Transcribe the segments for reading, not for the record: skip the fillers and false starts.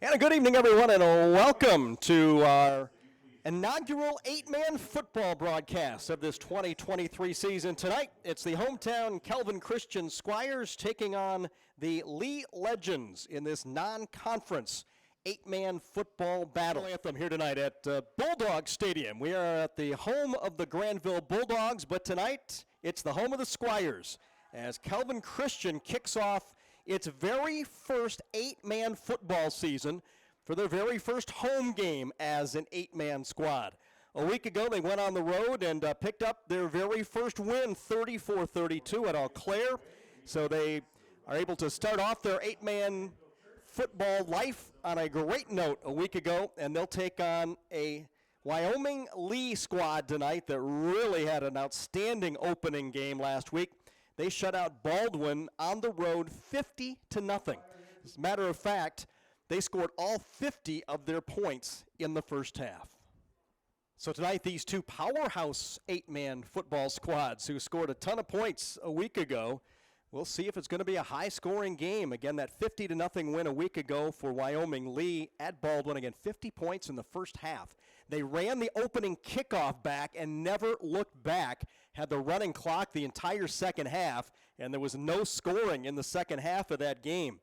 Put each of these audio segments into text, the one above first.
And a good evening, everyone, and welcome to our inaugural 8-man football broadcast of this 2023 season. Tonight, it's the hometown Calvin Christian Squires taking on the Lee Legends in this non-conference 8-man football battle anthem here tonight at Bulldog Stadium. We are at the home of the Granville Bulldogs, but tonight it's the home of the Squires as Calvin Christian kicks off its very first 8-man football season for their very first home game as an 8-man squad. A week ago, they went on the road and picked up their very first win, 34-32 at Eau Claire. So they are able to start off their 8-man football life on a great note a week ago, and they'll take on a Wyoming Lee squad tonight that really had an outstanding opening game last week. They shut out Baldwin on the road 50-0. As a matter of fact, they scored all 50 of their points in the first half. So tonight, these two powerhouse 8-man football squads who scored a ton of points a week ago, we'll see if it's going to be a high-scoring game. Again, that 50-0 win a week ago for Wyoming Lee at Baldwin. Again, 50 points in the first half. They ran the opening kickoff back and never looked back, had the running clock the entire second half, and there was no scoring in the second half of that game.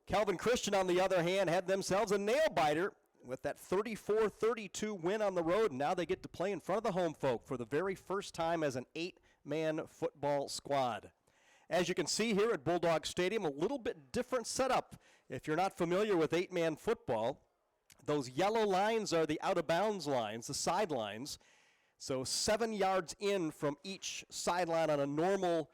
Calvin Christian, on the other hand, had themselves a nail-biter with that 34-32 win on the road, and now they get to play in front of the home folk for the very first time as an 8-man football squad. As you can see here at Bulldog Stadium, a little bit different setup. If you're not familiar with 8-man football, those yellow lines are the out-of-bounds lines, the sidelines. So 7 yards in from each sideline on a normal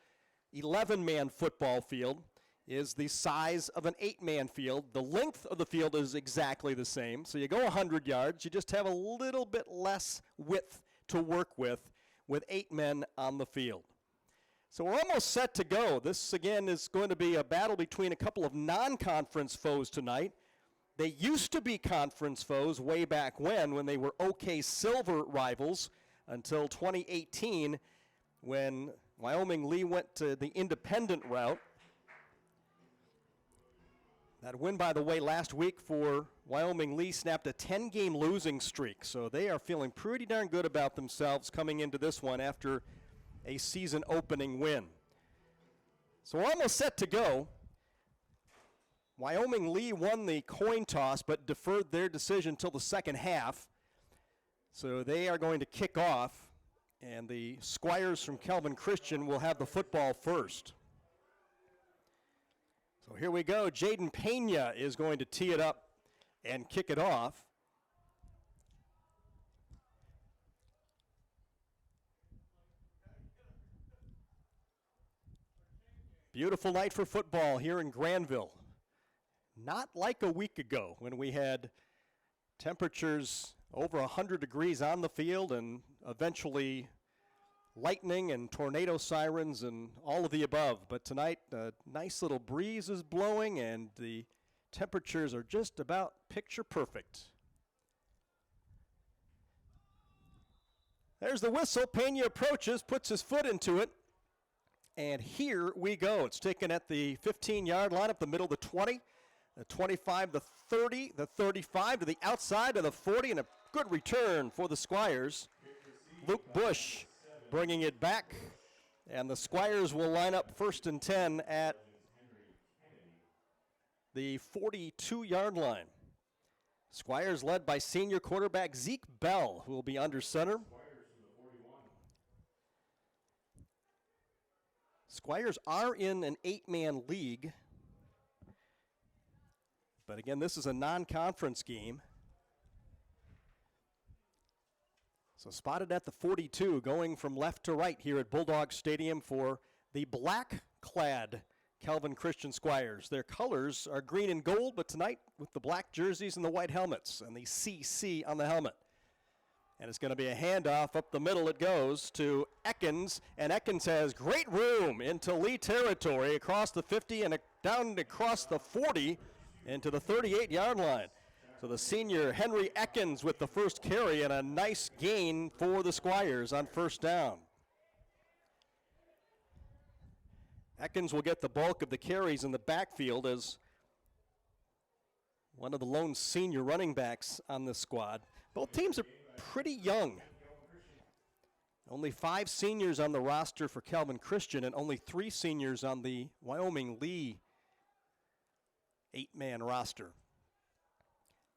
11-man football field is the size of an 8-man field. The length of the field is exactly the same. So you go 100 yards, you just have a little bit less width to work with 8 men on the field. So we're almost set to go. This, again, is going to be a battle between a couple of non-conference foes tonight. They used to be conference foes way back when they were OK Silver rivals until 2018 when Wyoming Lee went to the independent route. That win, by the way, last week for Wyoming Lee snapped a 10-game losing streak. So they are feeling pretty darn good about themselves coming into this one after a season-opening win. So we're almost set to go. Wyoming Lee won the coin toss but deferred their decision until the second half. So they are going to kick off, and the Squires from Calvin Christian will have the football first. So here we go. Jaden Pena is going to tee it up and kick it off. Beautiful night for football here in Granville. Not like a week ago when we had temperatures over 100 degrees on the field and eventually lightning and tornado sirens and all of the above. But tonight, a nice little breeze is blowing and the temperatures are just about picture perfect. There's the whistle. Pena approaches, puts his foot into it. And here we go. It's taken at the 15-yard line, up the middle of the 20, the 25, the 30, the 35, to the outside of the 40, and a good return for the Squires. Luke Bush bringing it back, and the Squires will line up 1st and 10 at the 42-yard line. Squires led by senior quarterback Zeke Bell, who will be under center. Squires are in an 8-man league, but again, this is a non-conference game. So spotted at the 42, going from left to right here at Bulldog Stadium for the black-clad Calvin Christian Squires. Their colors are green and gold, but tonight with the black jerseys and the white helmets and the CC on the helmet. And it's going to be a handoff up the middle. It goes to Ekins, and Ekins has great room into Lee territory across the 50 and down across the 40 into the 38-yard line. So the senior Henry Ekins with the first carry and a nice gain for the Squires on 1st down. Ekins will get the bulk of the carries in the backfield as one of the lone senior running backs on this squad. Both teams are pretty young. Only 5 seniors on the roster for Calvin Christian and only 3 seniors on the Wyoming Lee 8-man roster.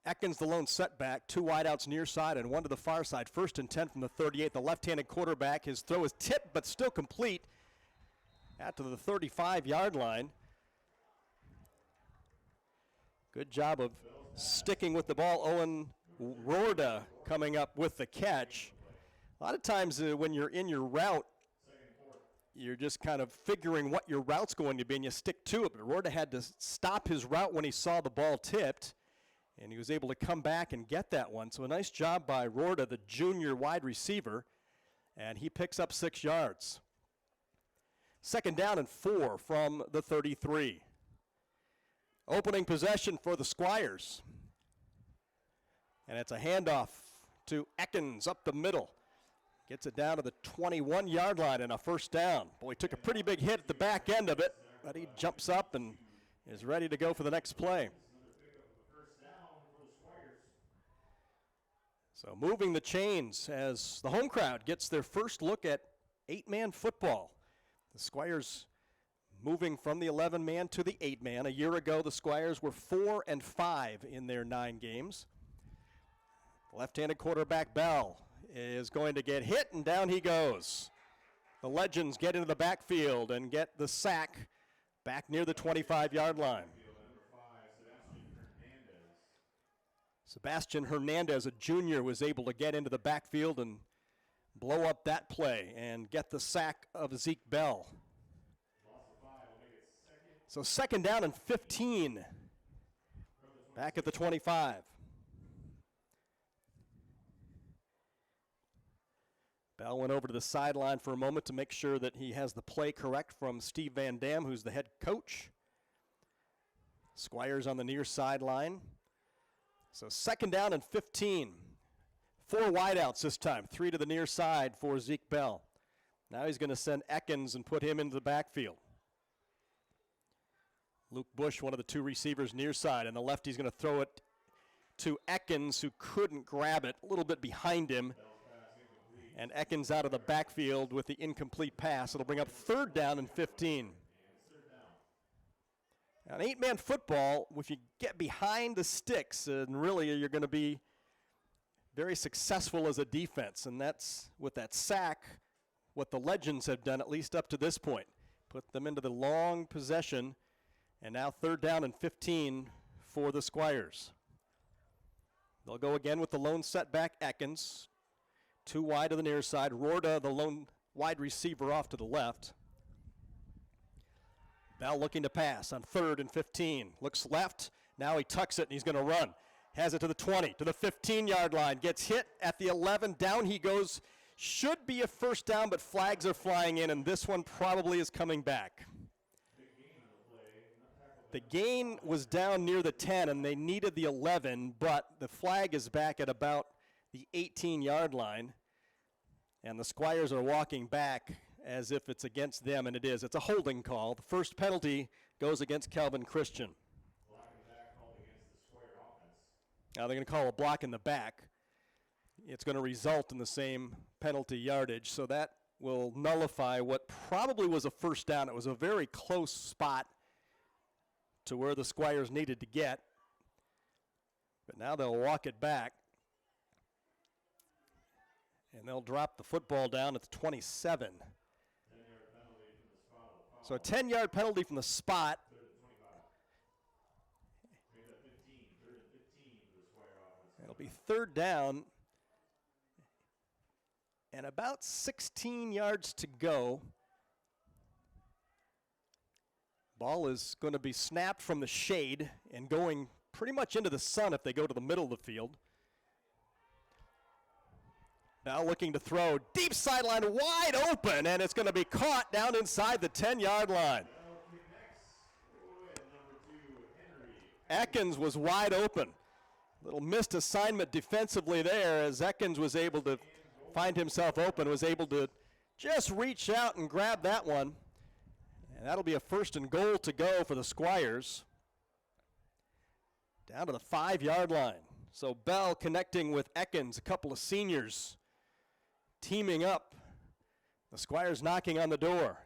Atkins, the lone setback, 2 wideouts near side and 1 to the far side. 1st and 10 from the 38. The left-handed quarterback, his throw is tipped but still complete out to the 35-yard line. Good job of sticking with the ball. Owen Rorda coming up with the catch. A lot of times when you're in your route, you're just kind of figuring what your route's going to be and you stick to it. But Rorda had to stop his route when he saw the ball tipped, and he was able to come back and get that one. So a nice job by Rorda, the junior wide receiver, and he picks up 6 yards. 2nd down and 4 from the 33. Opening possession for the Squires. And it's a handoff to Atkins up the middle. Gets it down to the 21-yard line and a 1st down. Boy, took a pretty big hit at the back end of it, but he jumps up and is ready to go for the next play. So moving the chains as the home crowd gets their first look at 8-man football. The Squires moving from the 11-man to the 8-man. A year ago, the Squires were 4-5 in their 9 games. Left-handed quarterback Bell is going to get hit, and down he goes. The Legends get into the backfield and get the sack back near the 25-yard line. Sebastian Hernandez, a junior, was able to get into the backfield and blow up that play and get the sack of Zeke Bell. So 2nd down and 15. Back at the 25. Bell went over to the sideline for a moment to make sure that he has the play correct from Steve Van Dam, who's the head coach. Squires on the near sideline. So 2nd down and 15. 4 wideouts this time, 3 to the near side for Zeke Bell. Now he's going to send Atkins and put him into the backfield. Luke Bush, one of the 2 receivers near side, and the lefty's going to throw it to Atkins, who couldn't grab it, a little bit behind him. And Atkins out of the backfield with the incomplete pass. It'll bring up 3rd down and 15. Now, in 8-man football, if you get behind the sticks, and really you're going to be very successful as a defense. And that's, with that sack, what the Legends have done, at least up to this point. Put them into the long possession, and now 3rd down and 15 for the Squires. They'll go again with the lone setback, Atkins. 2 wide to the near side. Rorda, the lone wide receiver, off to the left. Bell looking to pass on 3rd and 15. Looks left. Now he tucks it and he's going to run. Has it to the 20, to the 15-yard line. Gets hit at the 11. Down he goes. Should be a 1st down, but flags are flying in, and this one probably is coming back. The gain was down near the 10, and they needed the 11, but the flag is back at about the 18-yard line, and the Squires are walking back as if it's against them, and it is. It's a holding call. The first penalty goes against Calvin Christian. Now they're going to call a block in the back. It's going to result in the same penalty yardage, so that will nullify what probably was a 1st down. It was a very close spot to where the Squires needed to get, but now they'll walk it back. And they'll drop the football down at the 27. So a 10-yard penalty from the spot. It'll be 3rd down and about 16 yards to go. Ball is going to be snapped from the shade and going pretty much into the sun if they go to the middle of the field. Now looking to throw, deep sideline, wide open, and it's going to be caught down inside the 10-yard line. Atkins was wide open. Little missed assignment defensively there as Atkins was able to find himself open, was able to just reach out and grab that one. And that'll be a 1st and goal to go for the Squires. Down to the 5-yard line. So Bell connecting with Ekins, a couple of seniors teaming up. The Squires knocking on the door.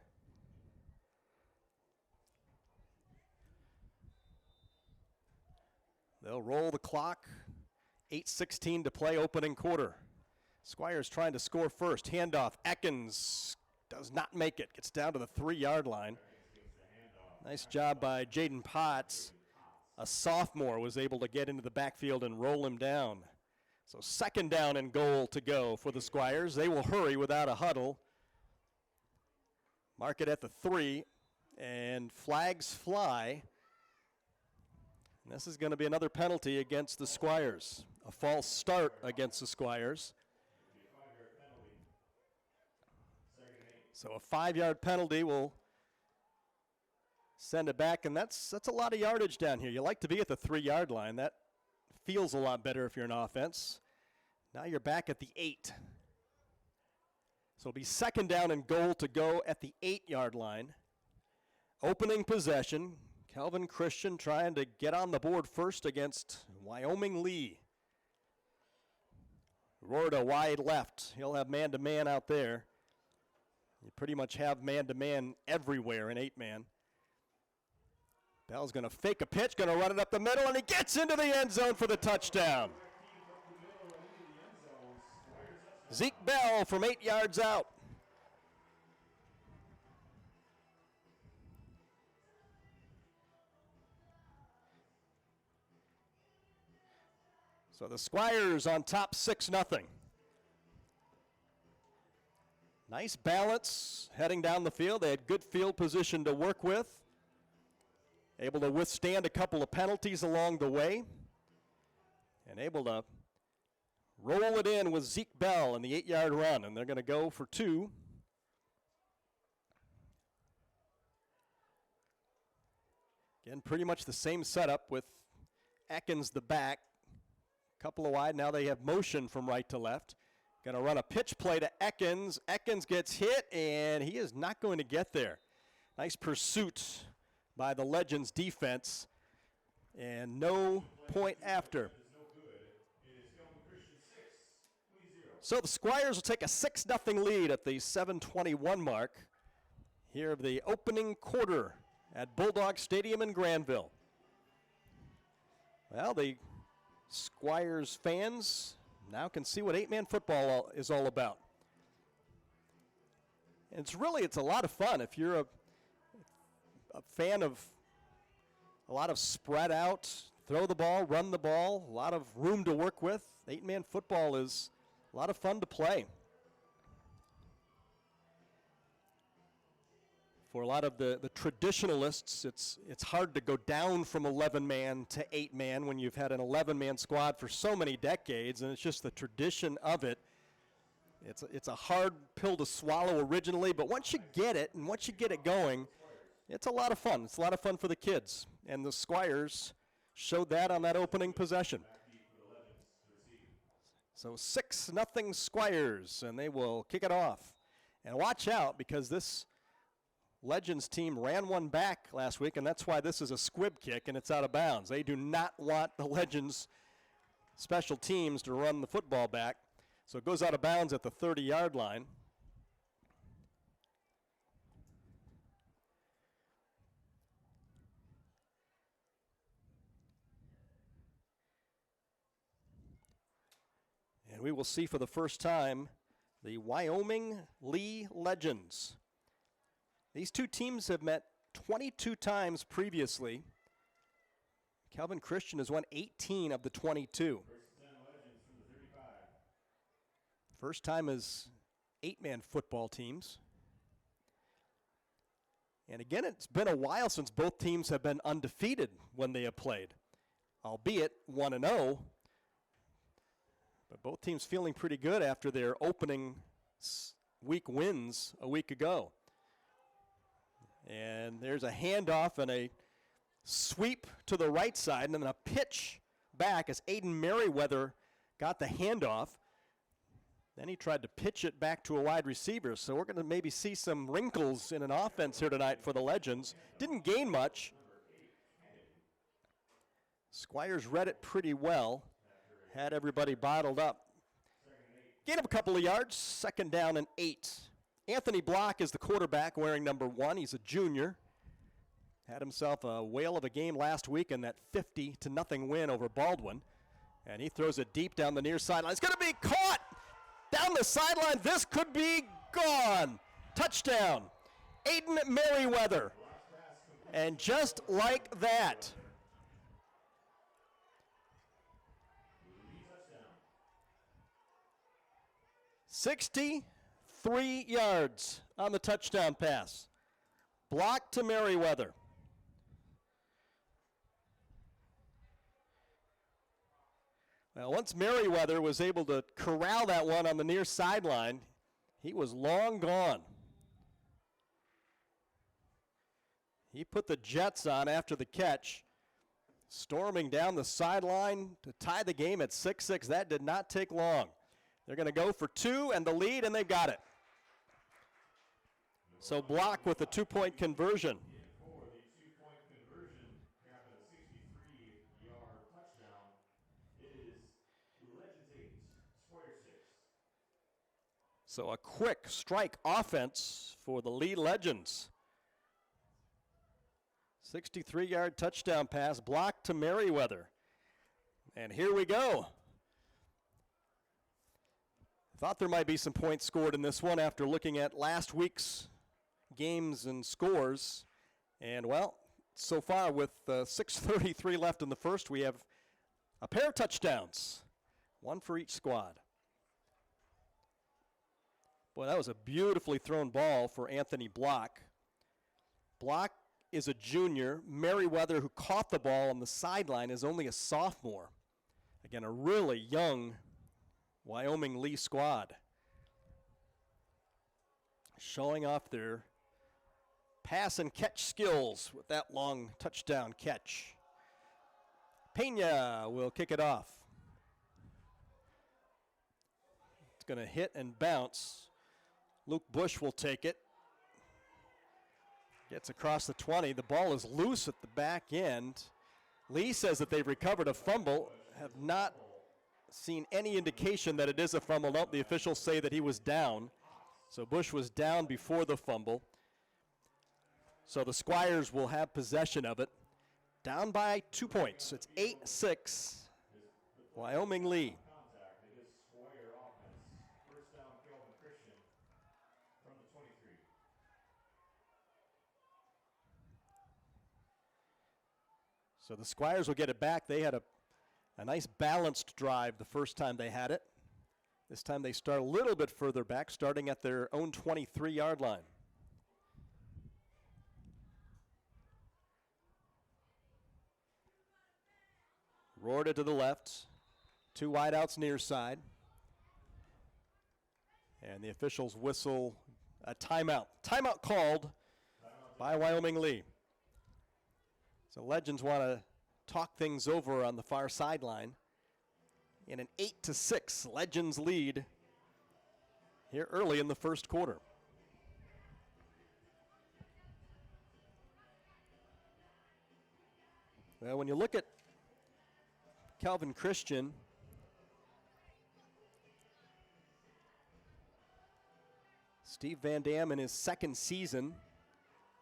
They'll roll the clock. 8:16 to play, opening quarter. Squires trying to score first. Handoff. Ekins does not make it. Gets down to the 3-yard line. Nice job by Jaden Potts. A sophomore was able to get into the backfield and roll him down. So 2nd down and goal to go for the Squires. They will hurry without a huddle. Mark it at the 3, and flags fly. And this is going to be another penalty against the Squires. A false start against the Squires. So a 5-yard penalty will send it back, and that's a lot of yardage down here. You like to be at the 3-yard line. That feels a lot better if you're an offense. Now you're back at the 8. So it'll be 2nd down and goal to go at the 8-yard line. Opening possession. Calvin Christian trying to get on the board first against Wyoming Lee. Rorda wide left. He'll have man-to-man out there. You pretty much have man-to-man everywhere in 8-man. Bell's going to fake a pitch, going to run it up the middle, and he gets into the end zone for the touchdown. Zeke Bell from 8 yards out. So the Squires on top 6-0. Nice balance heading down the field. They had good field position to work with. Able to withstand a couple of penalties along the way. And able to roll it in with Zeke Bell in the 8-yard run. And they're going to go for 2. Again, pretty much the same setup with Ekins the back. Couple of wide. Now they have motion from right to left. Going to run a pitch play to Ekins. Ekins gets hit, and he is not going to get there. Nice pursuit by the Legends defense. And no point after. So the Squires will take a 6-0 lead at the 7:21 mark here of the opening quarter at Bulldog Stadium in Granville. Well, the Squires fans now can see what 8-man football is all about. And it's a lot of fun if you're a fan of a lot of spread out, throw the ball, run the ball, a lot of room to work with. 8-man football is a lot of fun to play. For a lot of the traditionalists, it's hard to go down from 11-man to 8-man when you've had an 11-man squad for so many decades, and it's just the tradition of it. It's a hard pill to swallow originally, but once you get it and once you get it going, it's a lot of fun. It's a lot of fun for the kids, and the Squires showed that on that opening possession. So 6-0 Squires, and they will kick it off. And watch out, because this Legends team ran one back last week, and that's why this is a squib kick and it's out of bounds. They do not want the Legends special teams to run the football back. So it goes out of bounds at the 30-yard line. And we will see for the first time the Wyoming Lee Legends. These two teams have met 22 times previously. Calvin Christian has won 18 of the 22. First time as 8-man football teams. And again, it's been a while since both teams have been undefeated when they have played, albeit 1-0. But both teams feeling pretty good after their opening week wins a week ago. And there's a handoff and a sweep to the right side, and then a pitch back as Aiden Merriweather got the handoff. Then he tried to pitch it back to a wide receiver. So we're going to maybe see some wrinkles in an offense here tonight for the Legends. Didn't gain much. Squires read it pretty well, had everybody bottled up. Gain of a couple of yards, 2nd down and 8. Anthony Block is the quarterback wearing number 1. He's a junior. Had himself a whale of a game last week in that 50-0 win over Baldwin. And he throws it deep down the near sideline. It's going to be caught down the sideline. This could be gone. Touchdown, Aiden Merriweather. And just like that, 63 yards on the touchdown pass. Block to Merriweather. Well, once Merriweather was able to corral that one on the near sideline, he was long gone. He put the Jets on after the catch, storming down the sideline to tie the game at 6-6. That did not take long. They're going to go for 2 and the lead, and they've got it. So Block with the 2-point conversion. So a quick strike offense for the Lee Legends. 63-yard touchdown pass, Block to Merriweather. And here we go. Thought there might be some points scored in this one after looking at last week's games and scores. And, well, so far with 6:33 left in the first, we have a pair of touchdowns, one for each squad. Boy, that was a beautifully thrown ball for Anthony Block. Block is a junior. Merriweather, who caught the ball on the sideline, is only a sophomore. Again, a really young Wyoming Lee squad, showing off their pass and catch skills with that long touchdown catch. Pena will kick it off. It's going to hit and bounce. Luke Bush will take it. Gets across the 20. The ball is loose at the back end. Lee says that they've recovered a fumble. Have not seen any indication that it is a fumble. Nope, the officials say that he was down. So Bush was down before the fumble. So the Squires will have possession of it. Down by 2 points. It's 8-6, Wyoming Lee. So the Squires will get it back. They had a nice balanced drive the first time they had it. This time they start a little bit further back, starting at their own 23-yard line. Rorta to the left. 2 wideouts near side. And the officials whistle a timeout. Timeout called by Wyoming Lee. So Legends want to talk things over on the far sideline in an 8-6 Legends lead here early in the first quarter. Well, when you look at Calvin Christian, Steve Van Dam in his second season.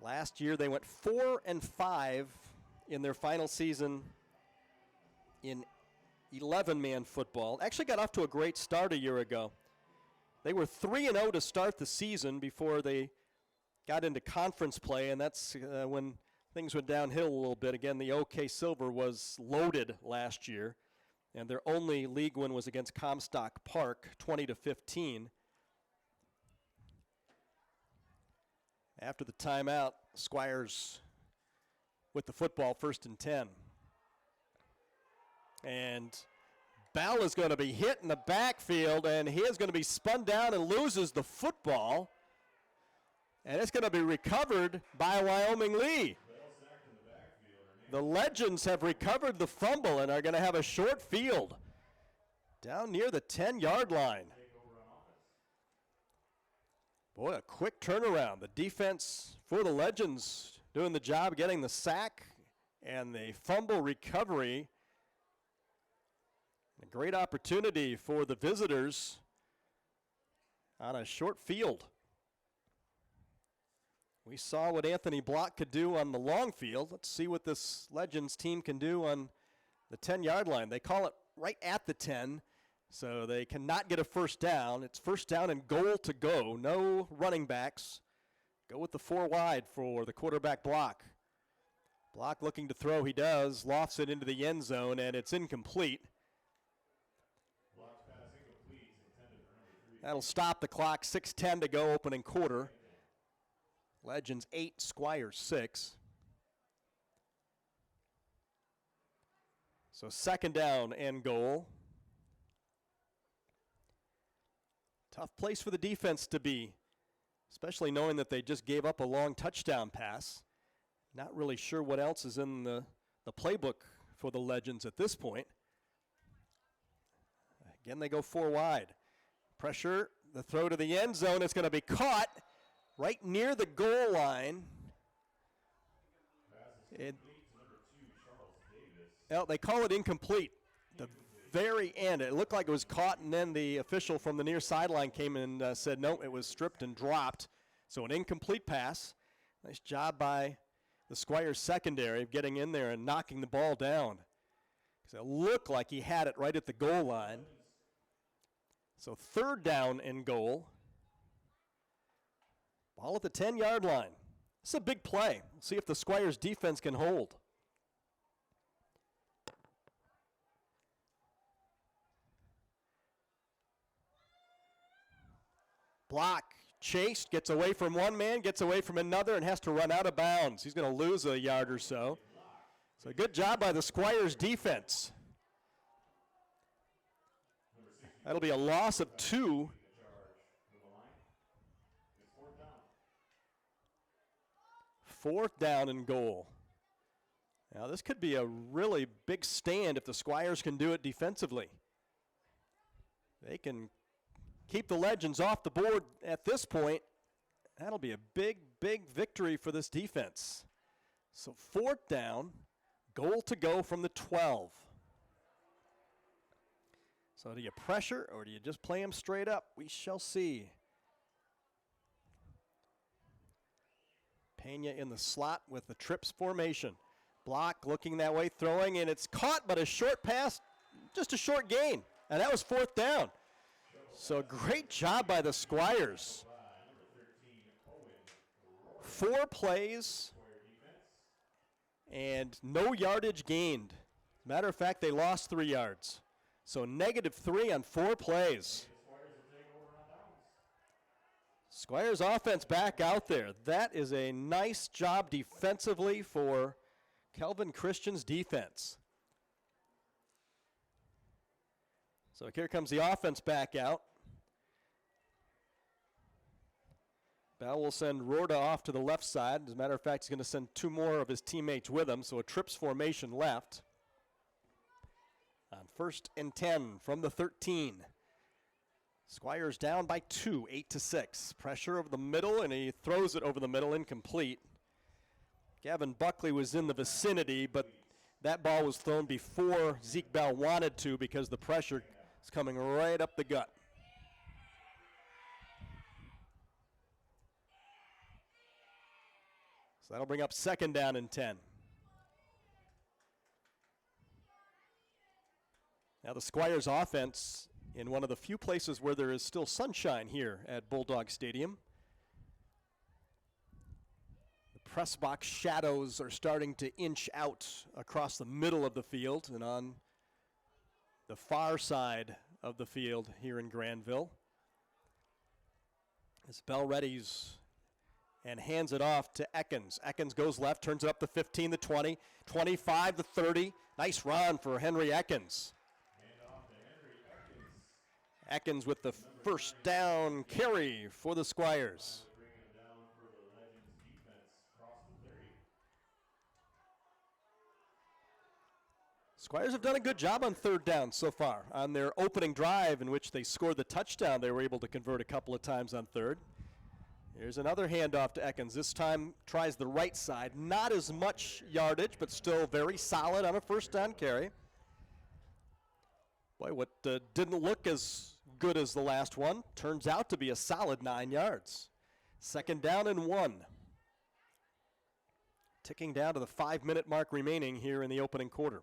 Last year they went 4-5 in their final season in 11-man football. Actually got off to a great start a year ago. They were 3-0 to start the season before they got into conference play, and that's when things went downhill a little bit. Again, the OK Silver was loaded last year, and their only league win was against Comstock Park, 20-15. After the timeout, Squires with the football, 1st and 10. And Bell is going to be hit in the backfield, and he is going to be spun down and loses the football. And it's going to be recovered by Wyoming Lee. The Legends have recovered the fumble and are going to have a short field down near the 10-yard line. Boy, a quick turnaround. The defense for the Legends doing the job, getting the sack and the fumble recovery great opportunity for the visitors on a short field. We saw what Anthony Block could do on the long field. Let's see what this Legends team can do on the 10-yard line. They call it right at the 10, so they cannot get a first down. It's first down and goal to go. No running backs. Go with the 4 wide for the quarterback Block. Block looking to throw. He does. Lofts it into the end zone, and it's incomplete. That'll stop the clock. 6:10 to go, opening quarter. Legends 8, Squires 6. So second down and goal. Tough place for the defense to be, especially knowing that they just gave up a long touchdown pass. Not really sure what else is in the playbook for the Legends at this point. Again, they go 4 wide. Pressure, the throw to the end zone. It's going to be caught right near the goal line. They call it incomplete. The very end, it looked like it was caught, and then the official from the near sideline came and said, no, it was stripped and dropped. So an incomplete pass. Nice job by the Squires secondary of getting in there and knocking the ball down, because it looked like he had it right at the goal line. So third down and goal. Ball at the 10-yard line. This is a big play. We'll see if the Squires defense can hold. Block, chased, gets away from one man, gets away from another, and has to run out of bounds. He's going to lose a yard or so. So good job by the Squires defense. That'll be a loss of 2. Fourth down and goal. Now this could be a really big stand if the Squires can do it defensively. They can keep the Legends off the board at this point. That'll be a big, big victory for this defense. So fourth down, goal to go from the 12. So do you pressure or do you just play him straight up? We shall see. Pena in the slot with the trips formation. Block looking that way, throwing, and it's caught, but a short pass, just a short gain. And that was fourth down. So great job by the Squires. 4 plays and no yardage gained. Matter of fact, they lost 3 yards. So -3 on 4 plays. Squires offense back out there. That is a nice job defensively for Calvin Christian's defense. So here comes the offense back out. Bell will send Rorda off to the left side. As a matter of fact, he's going to send 2 more of his teammates with him, so a trips formation left. On 1st and 10 from the 13. Squires down by 2, 8-6. Pressure over the middle, and he throws it over the middle, incomplete. Gavin Buckley was in the vicinity, but that ball was thrown before Zeke Bell wanted to because the pressure is coming right up the gut. So that'll bring up 2nd down and 10. Now the Squires offense in one of the few places where there is still sunshine here at Bulldog Stadium. The press box shadows are starting to inch out across the middle of the field and on the far side of the field here in Granville. As Bell readies and hands it off to Ekins. Ekins goes left, turns it up to 15, the 20, 25, the 30. Nice run for Henry Ekins. Ekins with the first down carry for the Squires. Squires have done a good job on 3rd down so far. On their opening drive in which they scored the touchdown, they were able to convert a couple of times on 3rd. Here's another handoff to Ekins. This time tries the right side. Not as much yardage, but still very solid on a 1st down carry. Boy, what didn't look as good as the last one turns out to be a solid 9 yards. 2nd down and 1. Ticking down to the 5-minute mark remaining here in the opening quarter.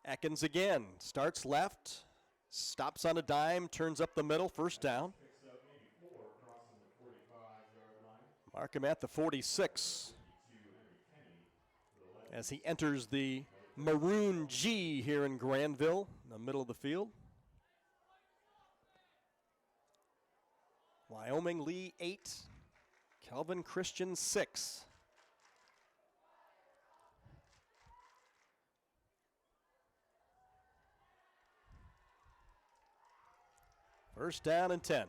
Ekins again, starts left, stops on a dime, turns up the middle, 1st down. Mark him at the 46 as he enters the Maroon G here in Granville, in the middle of the field. Wyoming Lee 8, Calvin Christian 6. First down and 10.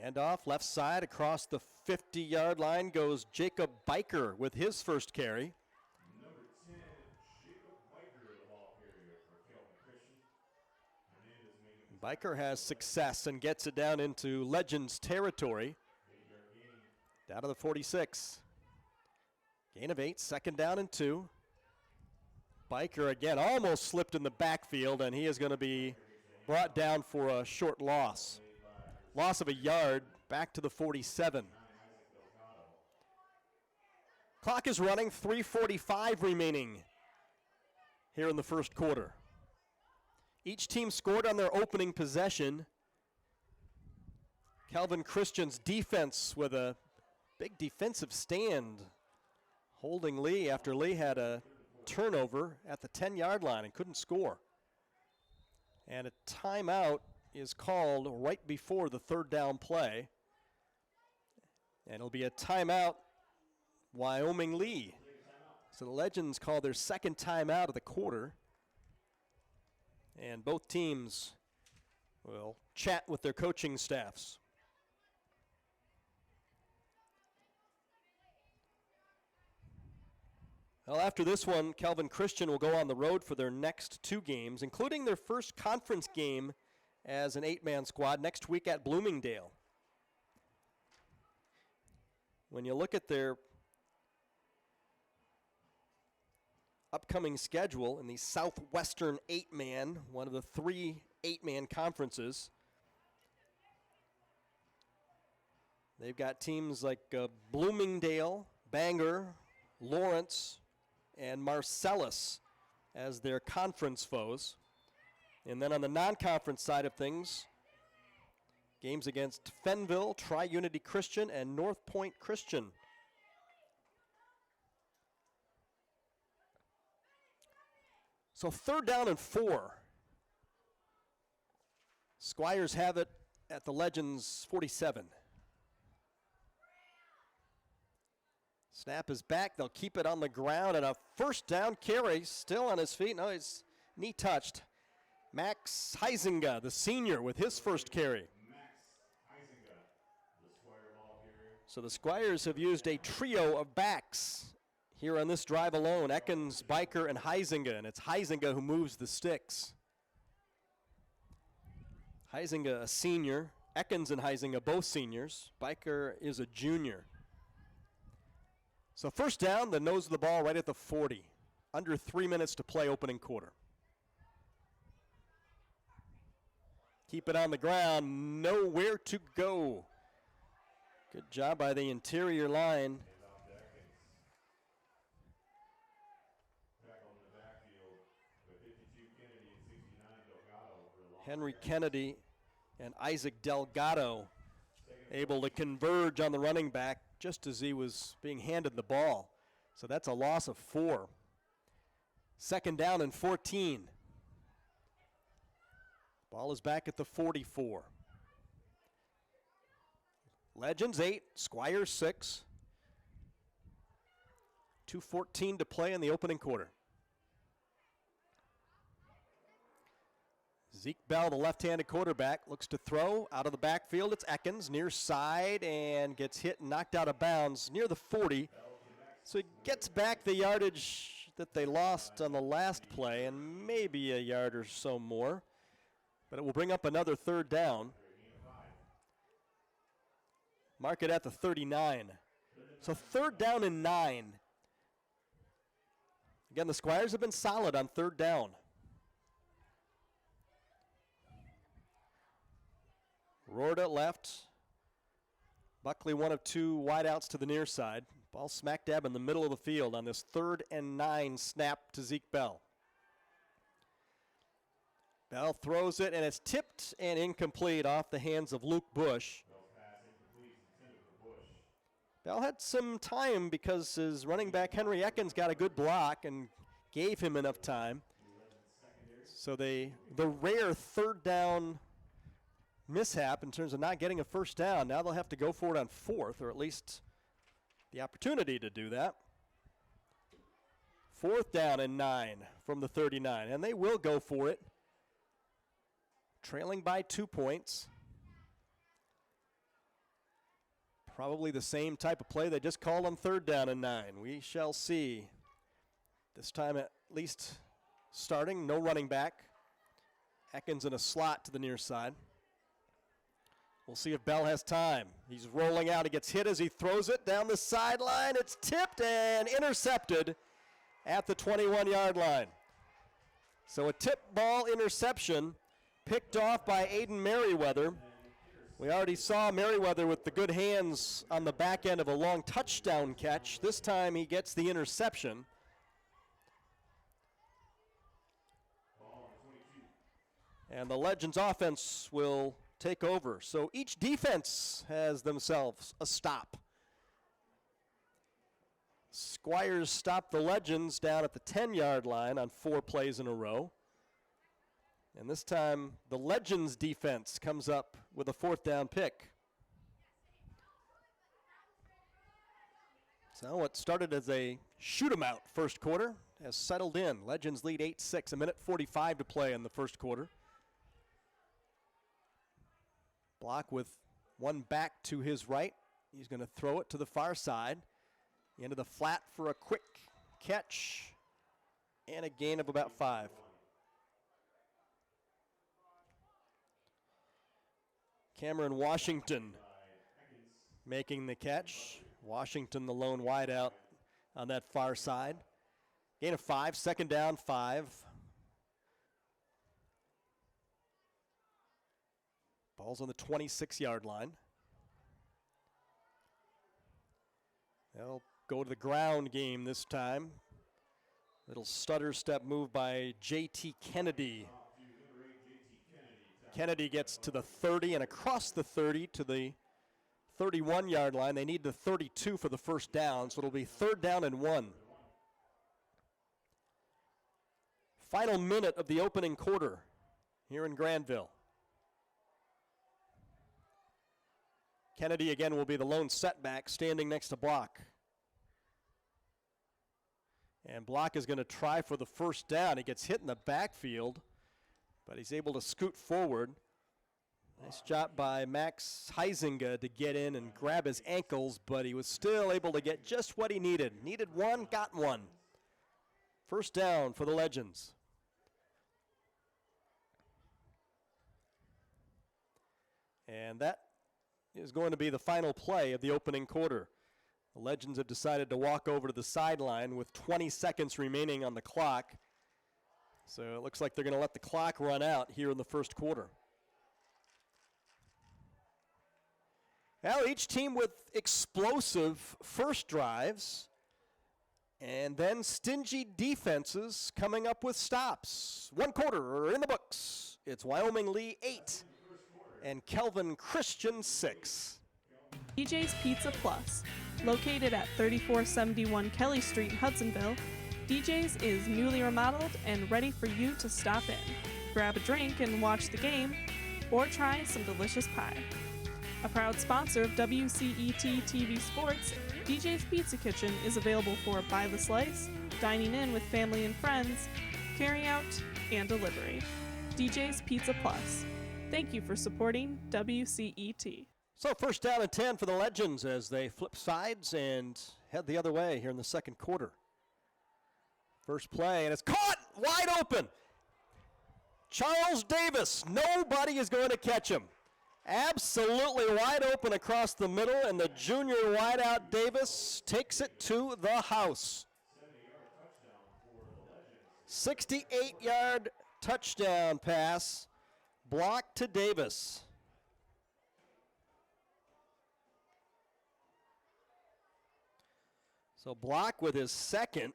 Handoff left side across the 50-yard line goes Jacob Biker with his first carry. Number 10, Jacob Biker, the ball carrier for Calvin Christian. Biker has success and gets it down into Legends territory. Down to the 46. Gain of 8, 2nd down and 2. Biker again almost slipped in the backfield, and he is going to be brought down for a short loss. Loss of a yard, back to the 47. Clock is running, 3:45 remaining here in the first quarter. Each team scored on their opening possession. Calvin Christian's defense with a big defensive stand, holding Lee after Lee had a turnover at the 10-yard line and couldn't score. And a timeout is called right before the 3rd down play. And it'll be a timeout, Wyoming Lee. So the Legends call their 2nd timeout of the quarter. And both teams will chat with their coaching staffs. Well, after this one, Calvin Christian will go on the road for their next 2 games, including their first conference game as an 8-man squad next week at Bloomingdale. When you look at their upcoming schedule in the Southwestern 8-man, one of the 3 8-man conferences, they've got teams like Bloomingdale, Bangor, Lawrence, and Marcellus as their conference foes. And then on the non-conference side of things, games against Fenville, Tri-Unity Christian, and North Point Christian. So 3rd down and 4. Squires have it at the Legends 47. Snap is back. They'll keep it on the ground, and a 1st down carry, still on his feet. No, he's knee touched. Max Heisinger, the senior, with his first carry. So the Squires have used a trio of backs here on this drive alone. Ekins, Biker, and Heisinger, and it's Heisinger who moves the sticks. Heisinger, a senior. Ekins and Heisinger, both seniors. Biker is a junior. So 1st down, the nose of the ball right at the 40. Under 3 minutes to play opening quarter. Keep it on the ground, nowhere to go. Good job by the interior line. Henry Kennedy and Isaac Delgado able to converge on the running back just as he was being handed the ball. So that's a loss of 4. 2nd down and 14. Ball is back at the 44. Legends 8, Squires 6. 2:14 to play in the opening quarter. Zeke Bell, the left-handed quarterback, looks to throw out of the backfield. It's Ekins, near side, and gets hit and knocked out of bounds near the 40. So he gets back the yardage that they lost on the last play, and maybe a yard or so more. But it will bring up another 3rd down. Mark it at the 39. So 3rd down and 9. Again, the Squires have been solid on 3rd down. Rorda left. Buckley one of 2 wideouts to the near side. Ball smack dab in the middle of the field on this 3rd and 9 snap to Zeke Bell. Bell throws it, and it's tipped and incomplete off the hands of Luke Bush. Bell had some time because his running back Henry Ekins got a good block and gave him enough time. So the rare 3rd down mishap in terms of not getting a 1st down, now they'll have to go for it on 4th, or at least the opportunity to do that. 4th down and 9 from the 39, and they will go for it, trailing by 2 points. Probably the same type of play they just called on 3rd down and 9. We shall see. This time at least starting, no running back. Ekins in a slot to the near side. We'll see if Bell has time. He's rolling out. He gets hit as he throws it down the sideline. It's tipped and intercepted at the 21-yard line. So a tip ball interception picked off by Aiden Merriweather. We already saw Merriweather with the good hands on the back end of a long touchdown catch. This time he gets the interception. And the Legends offense will take over. So each defense has themselves a stop. Squires stopped the Legends down at the 10-yard line on 4 plays in a row. And this time, the Legends defense comes up with a 4th down pick. So what started as a shoot 'em out first quarter has settled in. Legends lead 8-6, a minute 45 to play in the first quarter. Block with one back to his right. He's going to throw it to the far side. Into the flat for a quick catch and a gain of about 5. Cameron Washington making the catch. Washington the lone wideout on that far side. Gain of 5, 2nd down, 5. Ball's on the 26-yard line. They'll go to the ground game this time. Little stutter step move by J.T. Kennedy. Kennedy gets to the 30 and across the 30 to the 31-yard line. They need the 32 for the 1st down, so it'll be 3rd down and 1. Final minute of the opening quarter here in Granville. Kennedy again will be the lone setback, standing next to Block. And Block is going to try for the 1st down. He gets hit in the backfield, but he's able to scoot forward. Nice job by Max Heisinger to get in and grab his ankles, but he was still able to get just what he needed. Needed one, got one. 1st down for the Legends. And that is going to be the final play of the opening quarter. The Legends have decided to walk over to the sideline with 20 seconds remaining on the clock. So it looks like they're going to let the clock run out here in the first quarter. Now each team with explosive first drives and then stingy defenses coming up with stops. 1 quarter in the books. It's Wyoming Lee 8 and Kelvin Christian 6. DJ's Pizza Plus. Located at 3471 Kelly Street in Hudsonville, DJ's is newly remodeled and ready for you to stop in. Grab a drink and watch the game, or try some delicious pie. A proud sponsor of WCET TV Sports, DJ's Pizza Kitchen is available for by the slice, dining in with family and friends, carry out, and delivery. DJ's Pizza Plus. Thank you for supporting WCET. So 1st down and 10 for the Legends as they flip sides and head the other way here in the second quarter. First play, and it's caught wide open. Charles Davis, nobody is going to catch him. Absolutely wide open across the middle, and the junior wideout Davis takes it to the house. 68-yard touchdown pass, blocked to Davis. So Block with his second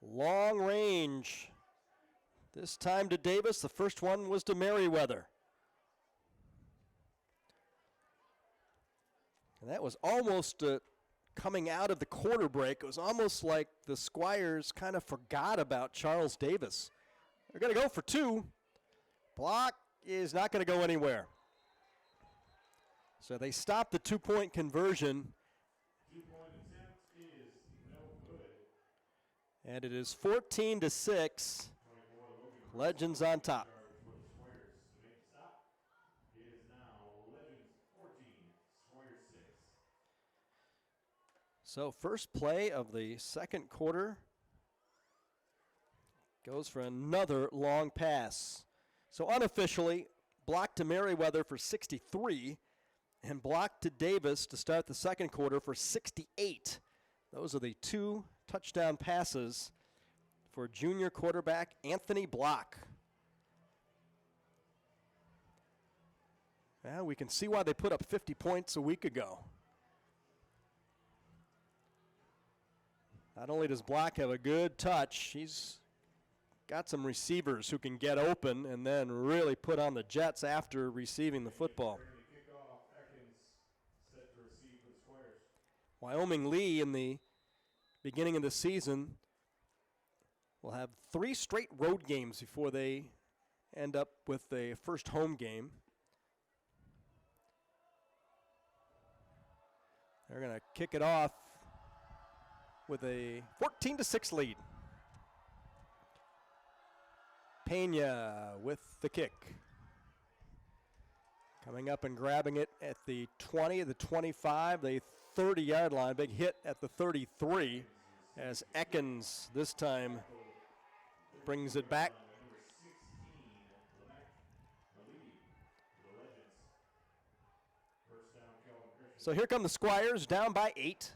long range. This time to Davis. The first one was to Merriweather. And that was almost coming out of the quarter break. It was almost like the Squires kind of forgot about Charles Davis. They're going to go for two. Block is not going to go anywhere. So they stopped the two-point conversion. Two-point attempt is no good. And it is 14-6. Legends on top. For the Squires to make the stop. It is now Legends 14, Squires 6. So first play of the second quarter goes for another long pass. So unofficially, Block to Merriweather for 63 and Block to Davis to start the second quarter for 68. Those are the two touchdown passes for junior quarterback Anthony Block. Well, we can see why they put up 50 points a week ago. Not only does Block have a good touch, he's got some receivers who can get open and then really put on the jets after receiving the football. Wyoming Lee in the beginning of the season will have 3 straight road games before they end up with a first home game. They're going to kick it off with a 14-6 lead. Pena with the kick. Coming up and grabbing it at the 20, the 25, the 30-yard line. Big hit at the 33 as Ekins this time brings it back. So here come the Squires, down by 8.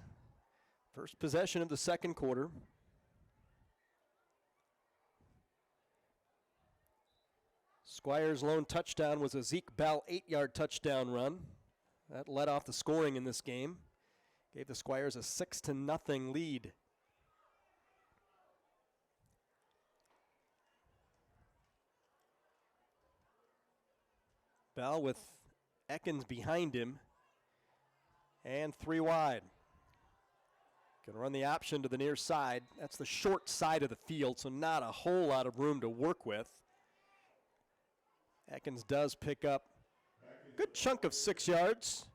First possession of the second quarter. Squires' lone touchdown was a Zeke Bell 8-yard touchdown run. That led off the scoring in this game. Gave the Squires a 6-0 lead. Bell with Ekins behind him. And 3 wide. Going to run the option to the near side. That's the short side of the field, so not a whole lot of room to work with. Ekins does pick up a good chunk of 6 yards.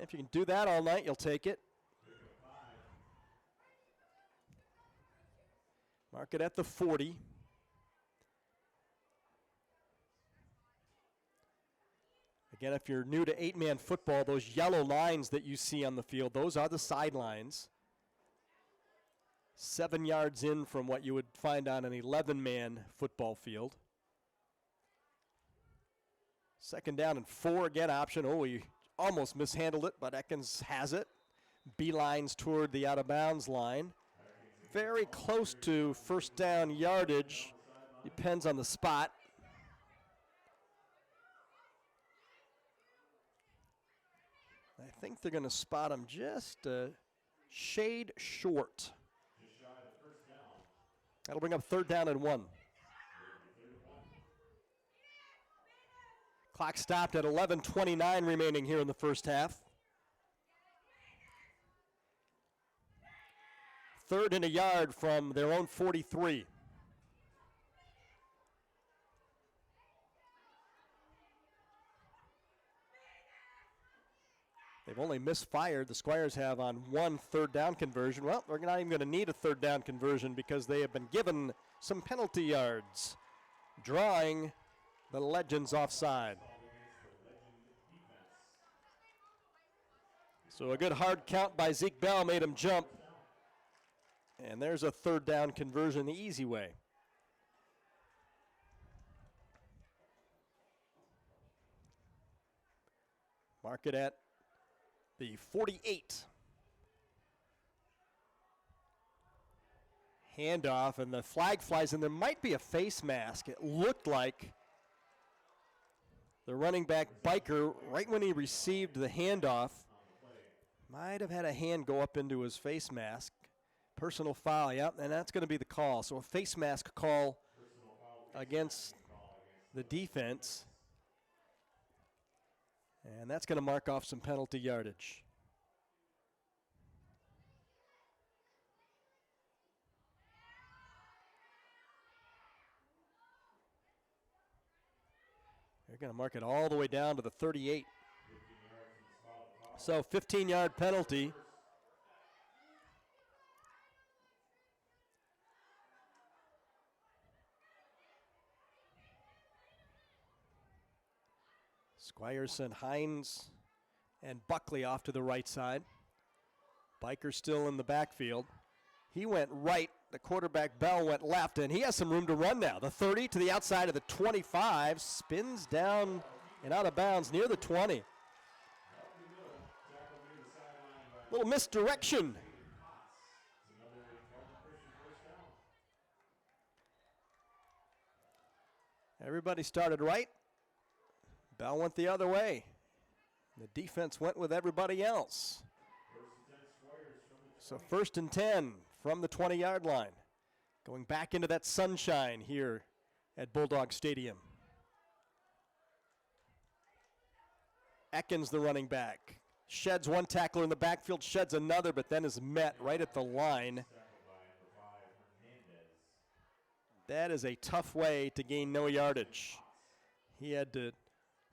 If you can do that all night, you'll take it. Mark it at the 40. Again, if you're new to 8-man football, those yellow lines that you see on the field, those are the sidelines. 7 yards in from what you would find on an 11-man football field. Second down and 4, again option. Oh, he almost mishandled it, but Ekins has it. Beelines toward the out-of-bounds line. Very close to first down yardage. Depends on the spot. I think they're going to spot him just a shade short. That'll bring up 3rd down and 1. Clock stopped at 11:29 remaining here in the first half. 3rd and a yard from their own 43. They've only misfired. The Squires have on 1 third down conversion. Well, they're not even going to need a 3rd down conversion because they have been given some penalty yards, drawing the Legends offside. So a good hard count by Zeke Bell made him jump. And there's a 3rd down conversion the easy way. Mark it at the 48. Handoff, and the flag flies, and there might be a face mask. It looked like the running back Biker, right when he received the handoff, might have had a hand go up into his face mask. Personal foul, yep, and that's going to be the call. So a face mask call against the defense. And that's going to mark off some penalty yardage. They're going to mark it all the way down to the 38. So 15-yard penalty. Squierson, Hines, and Buckley off to the right side. Biker still in the backfield. He went right. The quarterback Bell went left, and he has some room to run now. The 30 to the outside of the 25, spins down and out of bounds near the 20. Little misdirection. Everybody started right. Bell went the other way. The defense went with everybody else. So 1st and 10 from the 20-yard line. Going back into that sunshine here at Bulldog Stadium. Ekins, the running back, sheds one tackler in the backfield, sheds another, but then is met right at the line. That is a tough way to gain no yardage. He had to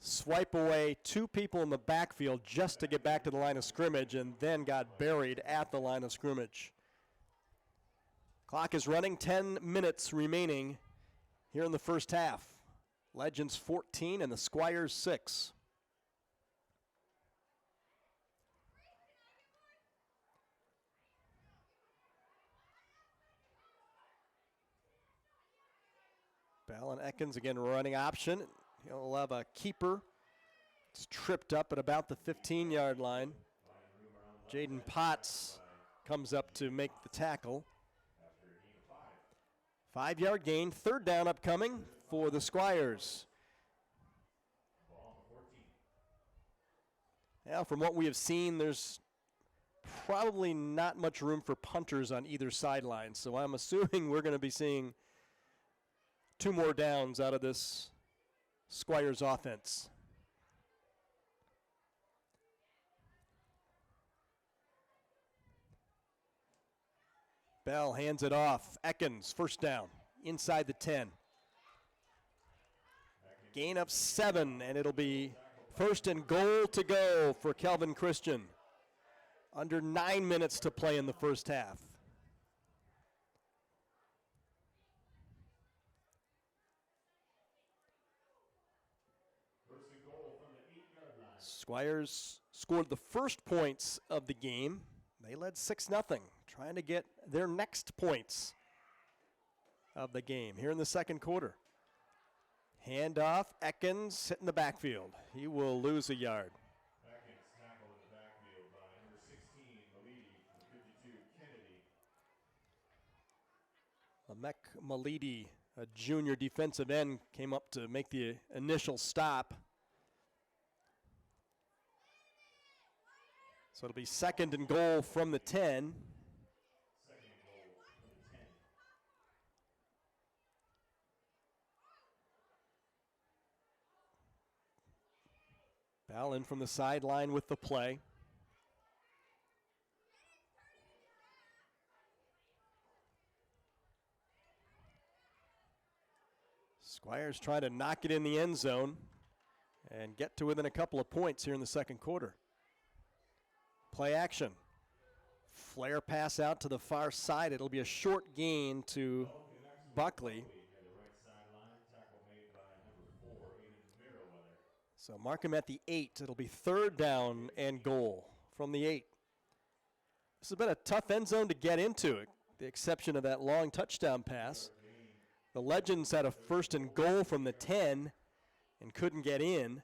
swipe away 2 people in the backfield just to get back to the line of scrimmage, and then got buried at the line of scrimmage. Clock is running, 10 minutes remaining here in the first half. Legends 14 and the Squires 6. Bell and Ekins again running option. He'll have a keeper. It's tripped up at about the 15-yard line. Jaden Potts comes up to make the tackle. 5-yard gain, 3rd down upcoming for the Squires. Now, from what we have seen, there's probably not much room for punters on either sideline, so I'm assuming we're going to be seeing 2 more downs out of this Squires offense. Bell hands it off. Ekins, 1st down, inside the 10. Gain of 7, and it'll be 1st and goal to go for Kelvin Christian. Under 9 minutes to play in the first half. Squires scored the first points of the game. They led 6-0, trying to get their next points of the game here in the second quarter. Handoff, Ekins hit in the backfield. He will lose a yard. Ekins tackled in the backfield by number 16, Malidi, from 52, Kennedy. Lamek Malidi, a junior defensive end, came up to make the initial stop. So it'll be 2nd and goal from the 10. 2nd and goal from the 10. Bell in from the sideline with the play. Squires trying to knock it in the end zone and get to within a couple of points here in the second quarter. Play action. Flare pass out to the far side. It'll be a short gain to Buckley. So mark him at the 8. It'll be 3rd down and goal from the 8. This has been a tough end zone to get into, the exception of that long touchdown pass. The Legends had a 1st and goal from the 10 and couldn't get in.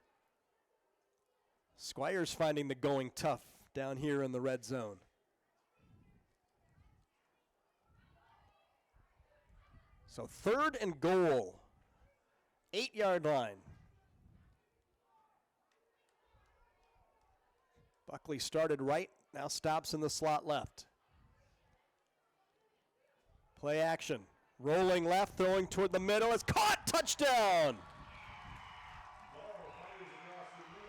Squires finding the going tough down here in the red zone. So 3rd and goal, 8-yard line. Buckley started right, now stops in the slot left. Play action, rolling left, throwing toward the middle, it's caught, touchdown!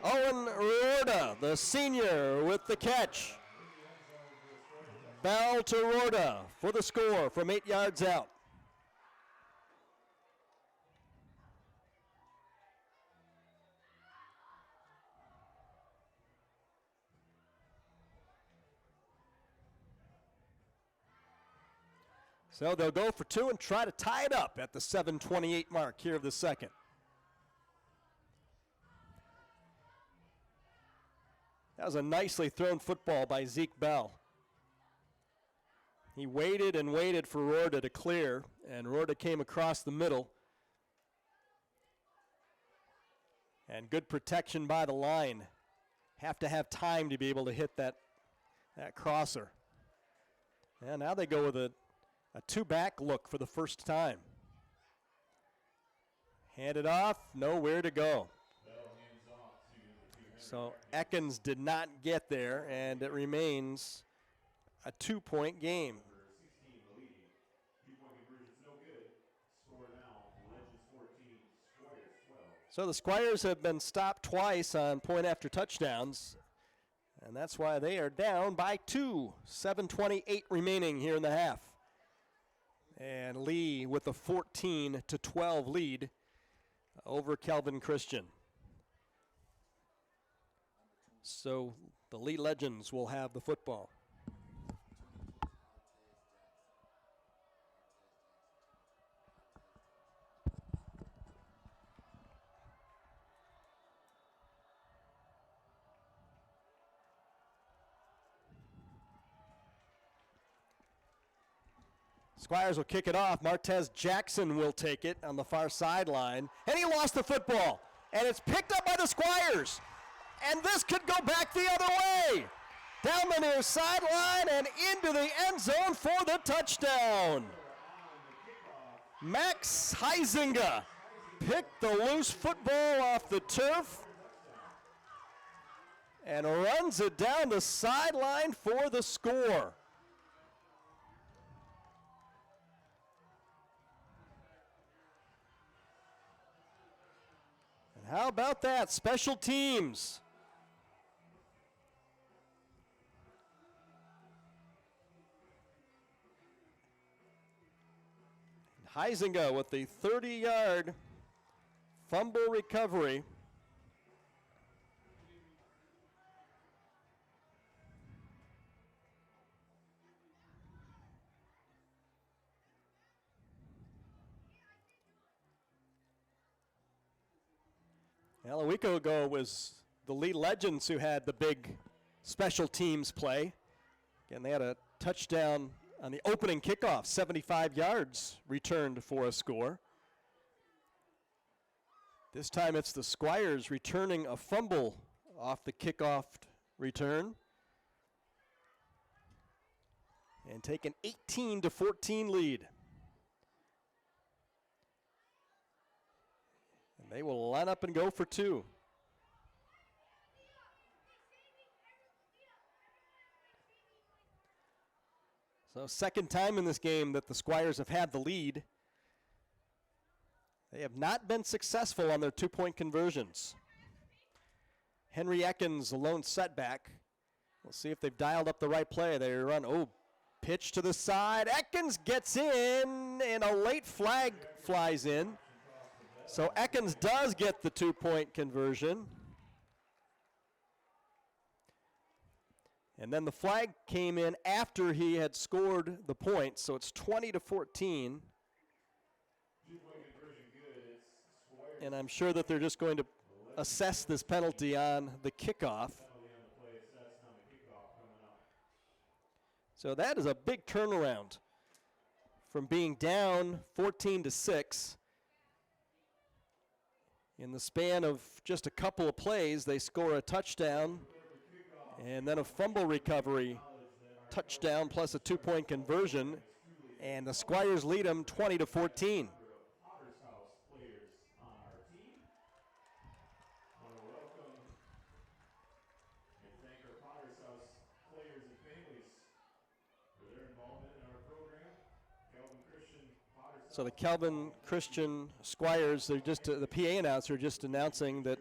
Owen Rorda, the senior, with the catch. Bell to Rorda for the score from 8 yards out. So they'll go for 2 and try to tie it up at the 7:28 mark here of the second. That was a nicely thrown football by Zeke Bell. He waited and waited for Rorda to clear, and Rorda came across the middle. And good protection by the line. Have to have time to be able to hit that crosser. And now they go with a 2-back look for the first time. Hand it off, nowhere to go. So Ekins did not get there, and it remains a 2-point game. So the Squires have been stopped twice on point after touchdowns, and that's why they are down by 2. 7:28 remaining here in the half. And Lee with a 14-12 lead over Calvin Christian. So the Lee Legends will have the football. Squires will kick it off. Martez Jackson will take it on the far sideline. And he lost the football. And it's picked up by the Squires. And this could go back the other way. Down the near sideline and into the end zone for the touchdown. Max Heisinger picked the loose football off the turf and runs it down the sideline for the score. And how about that? Special teams. Heisinger with the 30-yard fumble recovery. Well, a week ago it was the Lee Legends who had the big special teams play. Again, they had a touchdown on the opening kickoff, 75 yards returned for a score. This time it's the Squires returning a fumble off the kickoff return and take an 18-14 lead. And they will line up and go for 2. So second time in this game that the Squires have had the lead. They have not been successful on their 2-point conversions. Henry Ekins, a lone setback. We'll see if they've dialed up the right play. They run, pitch to the side. Ekins gets in, and a late flag flies in. So Ekins does get the 2-point conversion. And then the flag came in after he had scored the point, so it's 20-14. And I'm sure that they're just going to assess this penalty on the kickoff. So that is a big turnaround from being down 14-6 In the span of just a couple of plays, they score a touchdown and then a fumble recovery touchdown plus a 2-point conversion, and the Squires lead them 20-14. So the Calvin Christian Squires, they're just the PA announcer just announcing that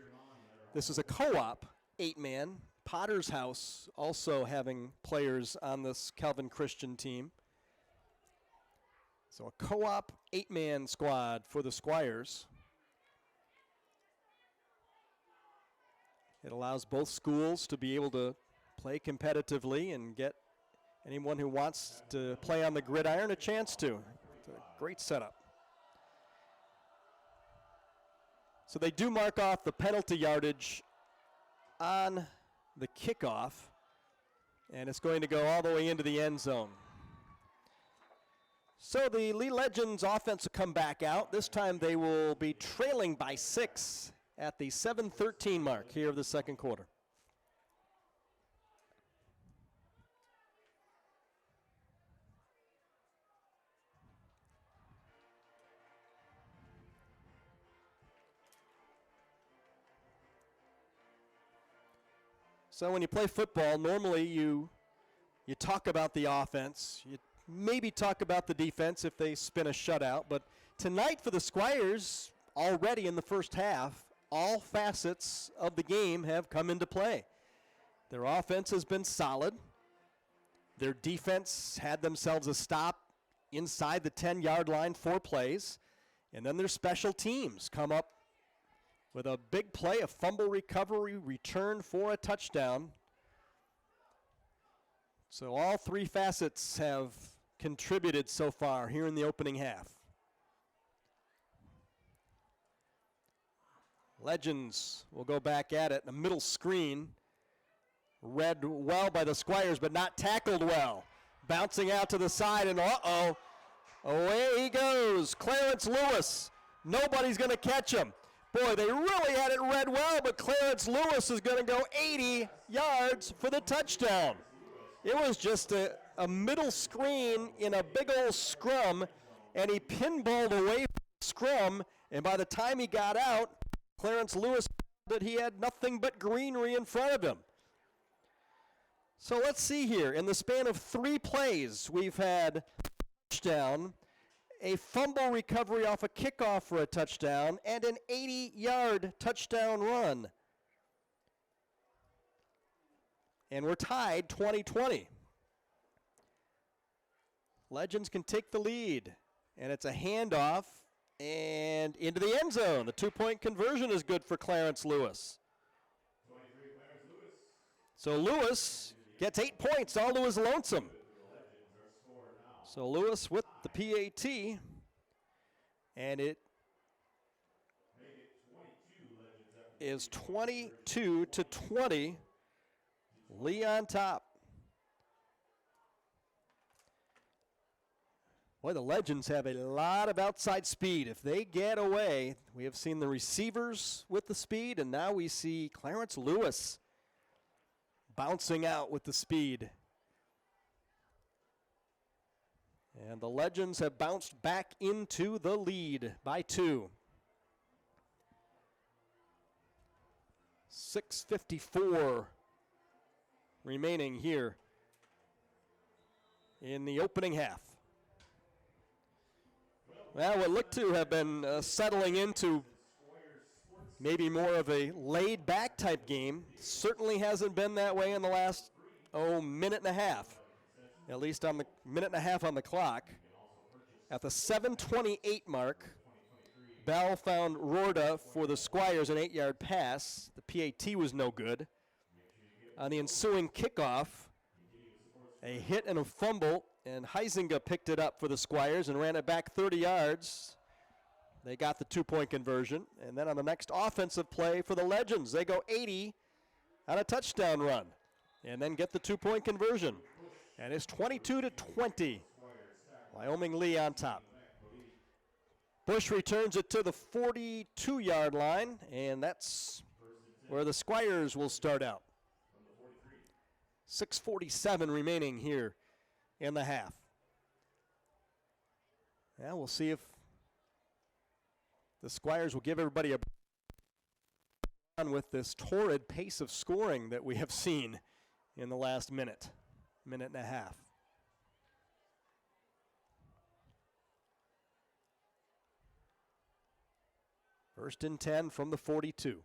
this is a co-op 8-man. Potter's House also having players on this Calvin Christian team. So a co-op 8-man squad for the Squires. It allows both schools to be able to play competitively and get anyone who wants to play on the gridiron a chance to. It's a great setup. So they do mark off the penalty yardage on the kickoff, and it's going to go all the way into the end zone. So the Lee Legends offense will come back out. This time they will be trailing by 6 at the 7:13 mark here of the second quarter. So when you play football, normally you talk about the offense. You maybe talk about the defense if they spin a shutout. But tonight for the Squires, already in the first half, all facets of the game have come into play. Their offense has been solid. Their defense had themselves a stop inside the 10-yard line, 4 plays. And then their special teams come up with a big play, a fumble recovery, return for a touchdown. So all 3 facets have contributed so far here in the opening half. Legends will go back at it. The middle screen read well by the Squires, but not tackled well. Bouncing out to the side, and uh-oh, away he goes. Clarence Lewis. Nobody's going to catch him. Boy, they really had it read well, but Clarence Lewis is going to go 80 yards for the touchdown. It was just a middle screen in a big old scrum, and he pinballed away from the scrum, and by the time he got out, Clarence Lewis found that he had nothing but greenery in front of him. So let's see here. In the span of 3 plays, we've had a touchdown, a fumble recovery off a kickoff for a touchdown, and an 80-yard touchdown run. And we're tied 20-20. Legends can take the lead, and it's a handoff and into the end zone. The 2-point conversion is good for Clarence Lewis. So Lewis gets 8 points all to his lonesome. So Lewis with the PAT, and it is 22-20. Lee on top. Boy, the Legends have a lot of outside speed. If they get away, we have seen the receivers with the speed, and now we see Clarence Lewis bouncing out with the speed. And the Legends have bounced back into the lead by 2. 6:54 remaining here in the opening half. Well, what looked to have been settling into maybe more of a laid-back type game certainly hasn't been that way in the last, minute and a half. At least on the minute and a half on the clock. At the 7:28 mark, Bell found Rorda for the Squires an 8-yard pass. The PAT was no good. On the ensuing kickoff, a hit and a fumble, and Heisinger picked it up for the Squires and ran it back 30 yards. They got the 2-point conversion. And then on the next offensive play for the Legends, they go 80 on a touchdown run and then get the 2-point conversion. And it's 22-20. Wyoming Lee on top. Bush returns it to the 42-yard line, and that's where the Squires will start out. 6:47 remaining here in the half. Yeah, we'll see if the Squires will give everybody a on with this torrid pace of scoring that we have seen in the last minute and a half. First and 10 from the 42.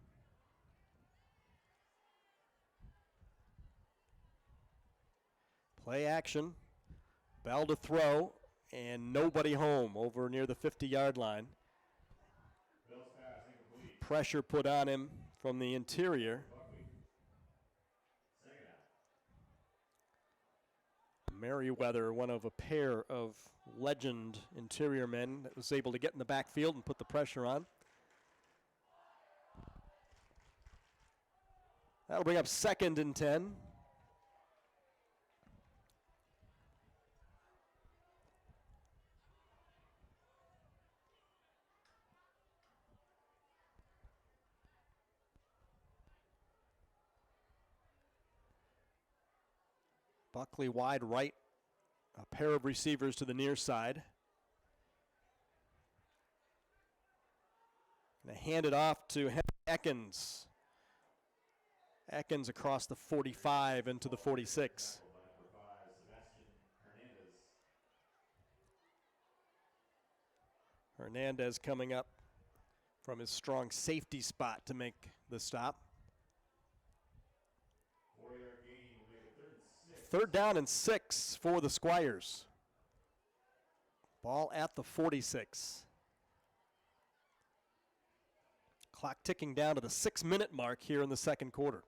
Play action. Bell to throw, and nobody home over near the 50-yard line. Pressure put on him from the interior. Merriweather, one of a pair of legend interior men that was able to get in the backfield and put the pressure on. That'll bring up 2nd and 10. Buckley wide right, a pair of receivers to the near side. Going to hand it off to Ekins. Ekins across the 45 into the 46. Hernandez coming up from his strong safety spot to make the stop. 3rd down and 6 for the Squires. Ball at the 46. Clock ticking down to the 6-minute mark here in the second quarter.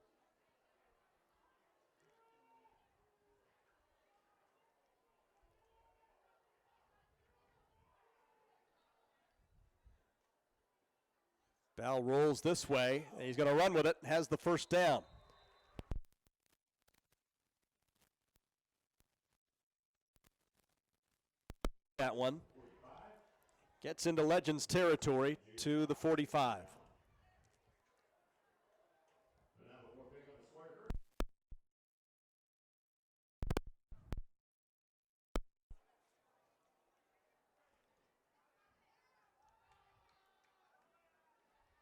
Bell rolls this way. He's going to run with it, has the first down. That one gets into Legends territory to the 45.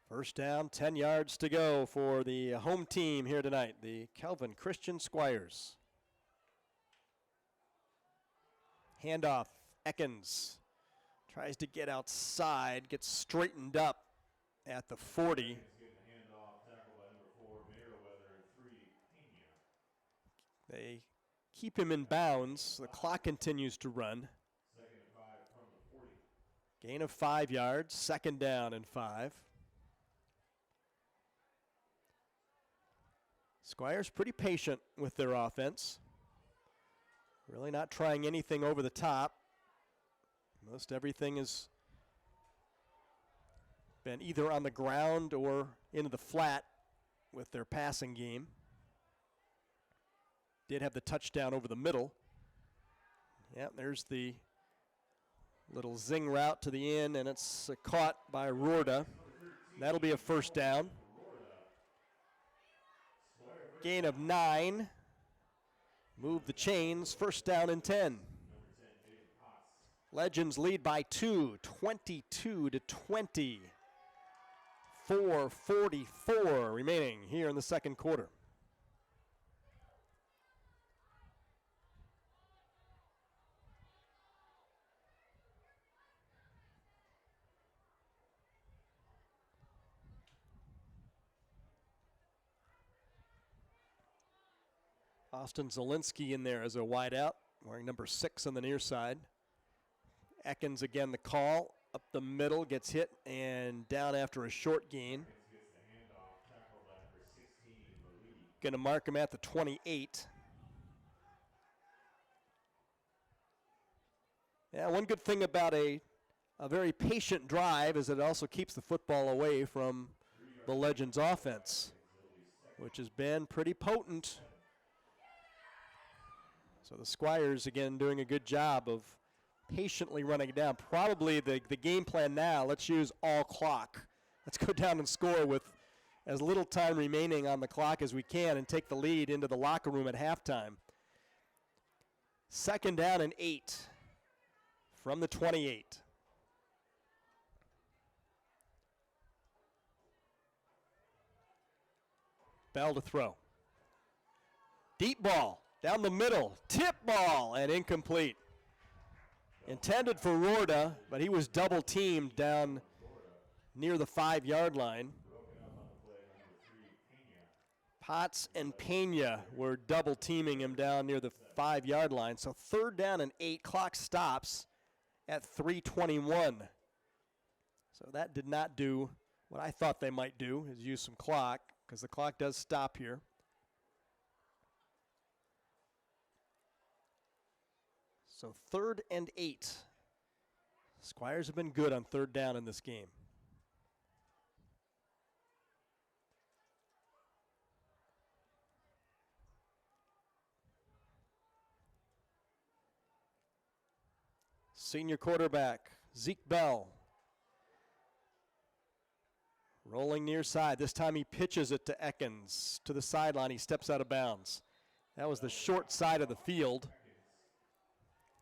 First down, 10 yards to go for the home team here tonight, the Calvin Christian Squires. Handoff, Ekins tries to get outside, gets straightened up at the 40. They keep him in bounds. The clock continues to run. Gain of 5 yards, 2nd down and 5. Squires pretty patient with their offense. Really not trying anything over the top. Most everything has been either on the ground or into the flat with their passing game. Did have the touchdown over the middle. Yeah, there's the little zing route to the end, and it's caught by Rorda. That'll be a first down. Gain of 9. Move the chains, first down and 10. Legends lead by 2, 22-20. 4:44 remaining here in the second quarter. Austin Zielinski in there as a wideout, wearing number 6 on the near side. Ekins again the call, up the middle, gets hit and down after a short gain. Going to mark him at the 28. Yeah, one good thing about a very patient drive is it also keeps the football away from the Legends offense, which has been pretty potent. So the Squires, again, doing a good job of patiently running it down. Probably the game plan now, let's use all clock. Let's go down and score with as little time remaining on the clock as we can and take the lead into the locker room at halftime. 2nd down and 8 from the 28. Bell to throw. Deep ball down the middle. Tip ball and incomplete. Intended for Rorda, but he was double teamed down near the 5-yard line. Potts and Pena were double teaming him down near the 5-yard line. So 3rd down and 8. Clock stops at 3:21. So that did not do what I thought they might do, is use some clock, because the clock does stop here. So 3rd and 8. Squires have been good on 3rd down in this game. Senior quarterback, Zeke Bell. Rolling near side. This time he pitches it to Ekins to the sideline. He steps out of bounds. That was the short side of the field.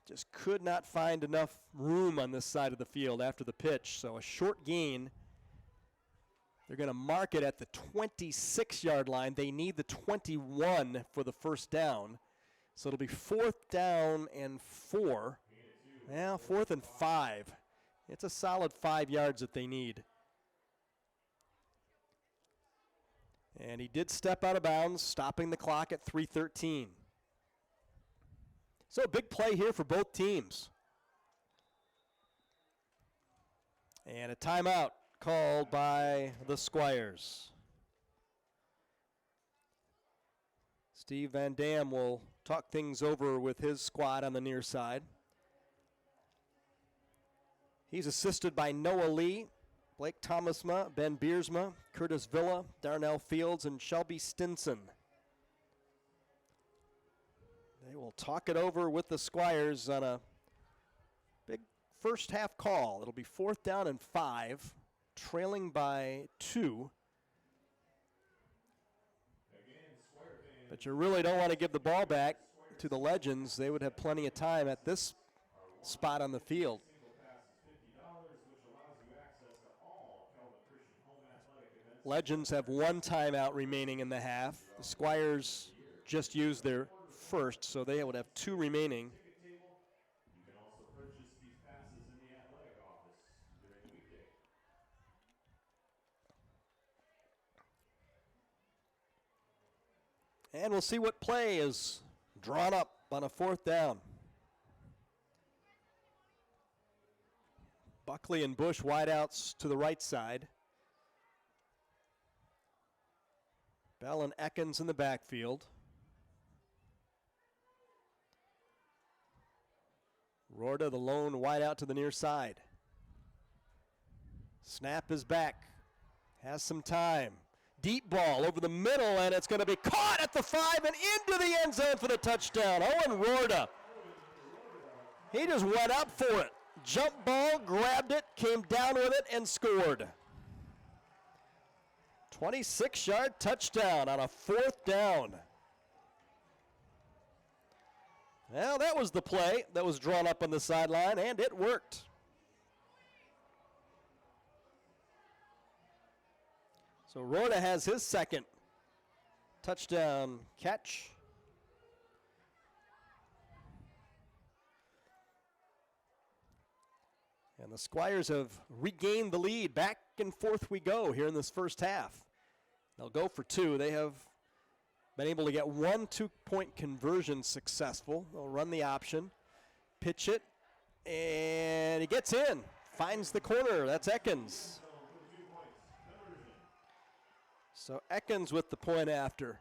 Just could not find enough room on this side of the field after the pitch. So a short gain. They're going to mark it at the 26-yard line. They need the 21 for the 1st down. So it'll be 4th down and 4. Well, 4th and 5. It's a solid 5 yards that they need. And he did step out of bounds, stopping the clock at 3:13. So a big play here for both teams. And a timeout called by the Squires. Steve Van Dam will talk things over with his squad on the near side. He's assisted by Noah Lee, Blake Thomasma, Ben Beersma, Curtis Villa, Darnell Fields, and Shelby Stinson. They will talk it over with the Squires on a big first half call. It'll be 4th down and 5, trailing by 2. But you really don't want to give the ball back to the Legends. They would have plenty of time at this spot on the field. Legends have 1 timeout remaining in the half. The Squires just used their first, so they would have 2 remaining. And we'll see what play is drawn up on a 4th down. Buckley and Bush wideouts to the right side. Bell and Ekins in the backfield. Rorda, the lone wideout to the near side. Snap is back. Has some time. Deep ball over the middle, and it's going to be caught at the 5 and into the end zone for the touchdown. Owen Rorda. He just went up for it. Jump ball, grabbed it, came down with it, and scored. 26-yard touchdown on a 4th down. Well, that was the play that was drawn up on the sideline, and it worked. So Rorda has his 2nd touchdown catch. And the Squires have regained the lead. Back and forth we go here in this first half. They'll go for 2. They have been able to get 1 2-point conversion successful. They'll run the option, pitch it, and he gets in. Finds the corner. That's Ekins. So Ekins with the point after.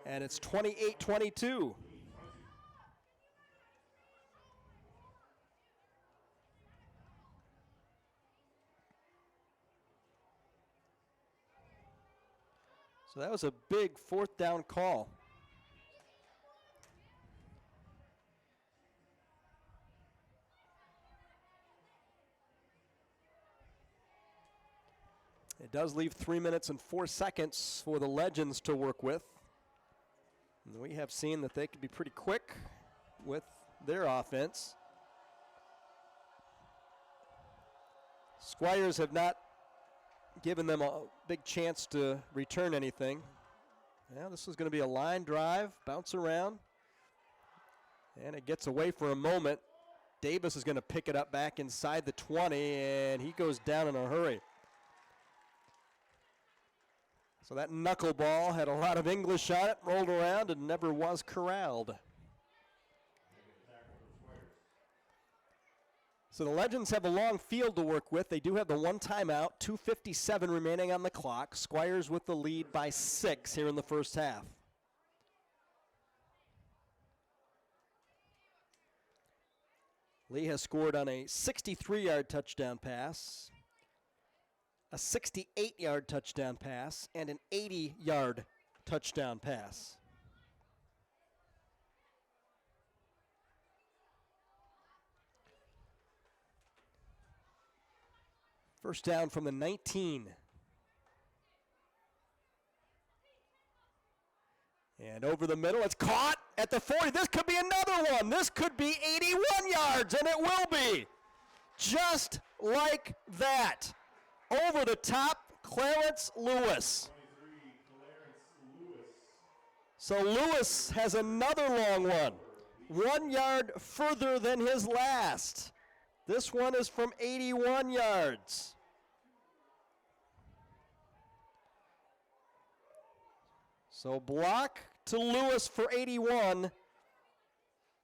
And it's 28-22. So that was a big 4th down call. It does leave 3 minutes and 4 seconds for the Legends to work with. And we have seen that they can be pretty quick with their offense. Squires have not given them a big chance to return anything. Now this is going to be a line drive, bounce around, and it gets away for a moment. Davis is going to pick it up back inside the 20, and he goes down in a hurry. So that knuckleball had a lot of English on it, rolled around, and never was corralled. So the Legends have a long field to work with. They do have the one timeout, 2:57 remaining on the clock. Squires with the lead by 6 here in the first half. Lee has scored on a 63-yard touchdown pass, a 68-yard touchdown pass, and an 80-yard touchdown pass. First down from the 19. And over the middle, it's caught at the 40. This could be another one. This could be 81 yards, and it will be. Just like that. Over the top, Clarence Lewis. So Lewis has another long one. 1 yard further than his last. This one is from 81 yards. So block to Lewis for 81,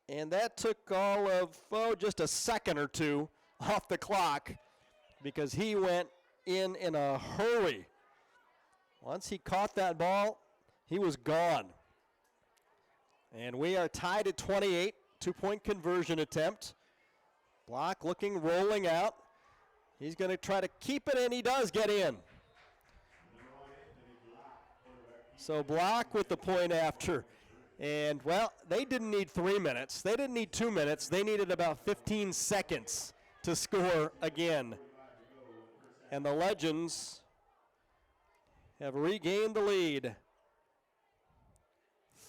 and that took all of, just a second or two off the clock because he went in a hurry. Once he caught that ball, he was gone. And we are tied at 28, two-point conversion attempt. Block looking, rolling out. He's going to try to keep it, and he does get in. So Block with the point after. And, well, they didn't need 3 minutes. They didn't need 2 minutes. They needed about 15 seconds to score again. And the Legends have regained the lead.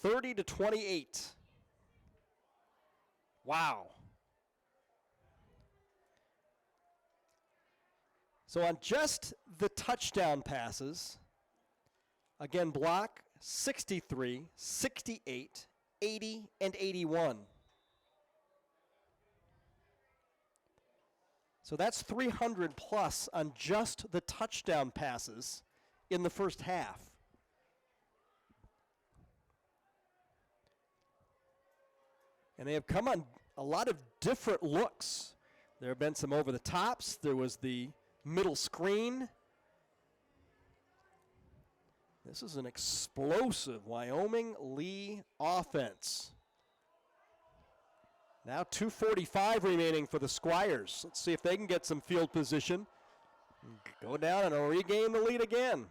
30-28. Wow. So on just the touchdown passes, again, Block 63, 68, 80, and 81. So that's 300 plus on just the touchdown passes in the first half. And they have come on a lot of different looks. There have been some over the tops. There was the middle screen. This is an explosive Wyoming Lee offense. Now 2:45 remaining for the Squires. Let's see if they can get some field position. Go down and regain the lead again.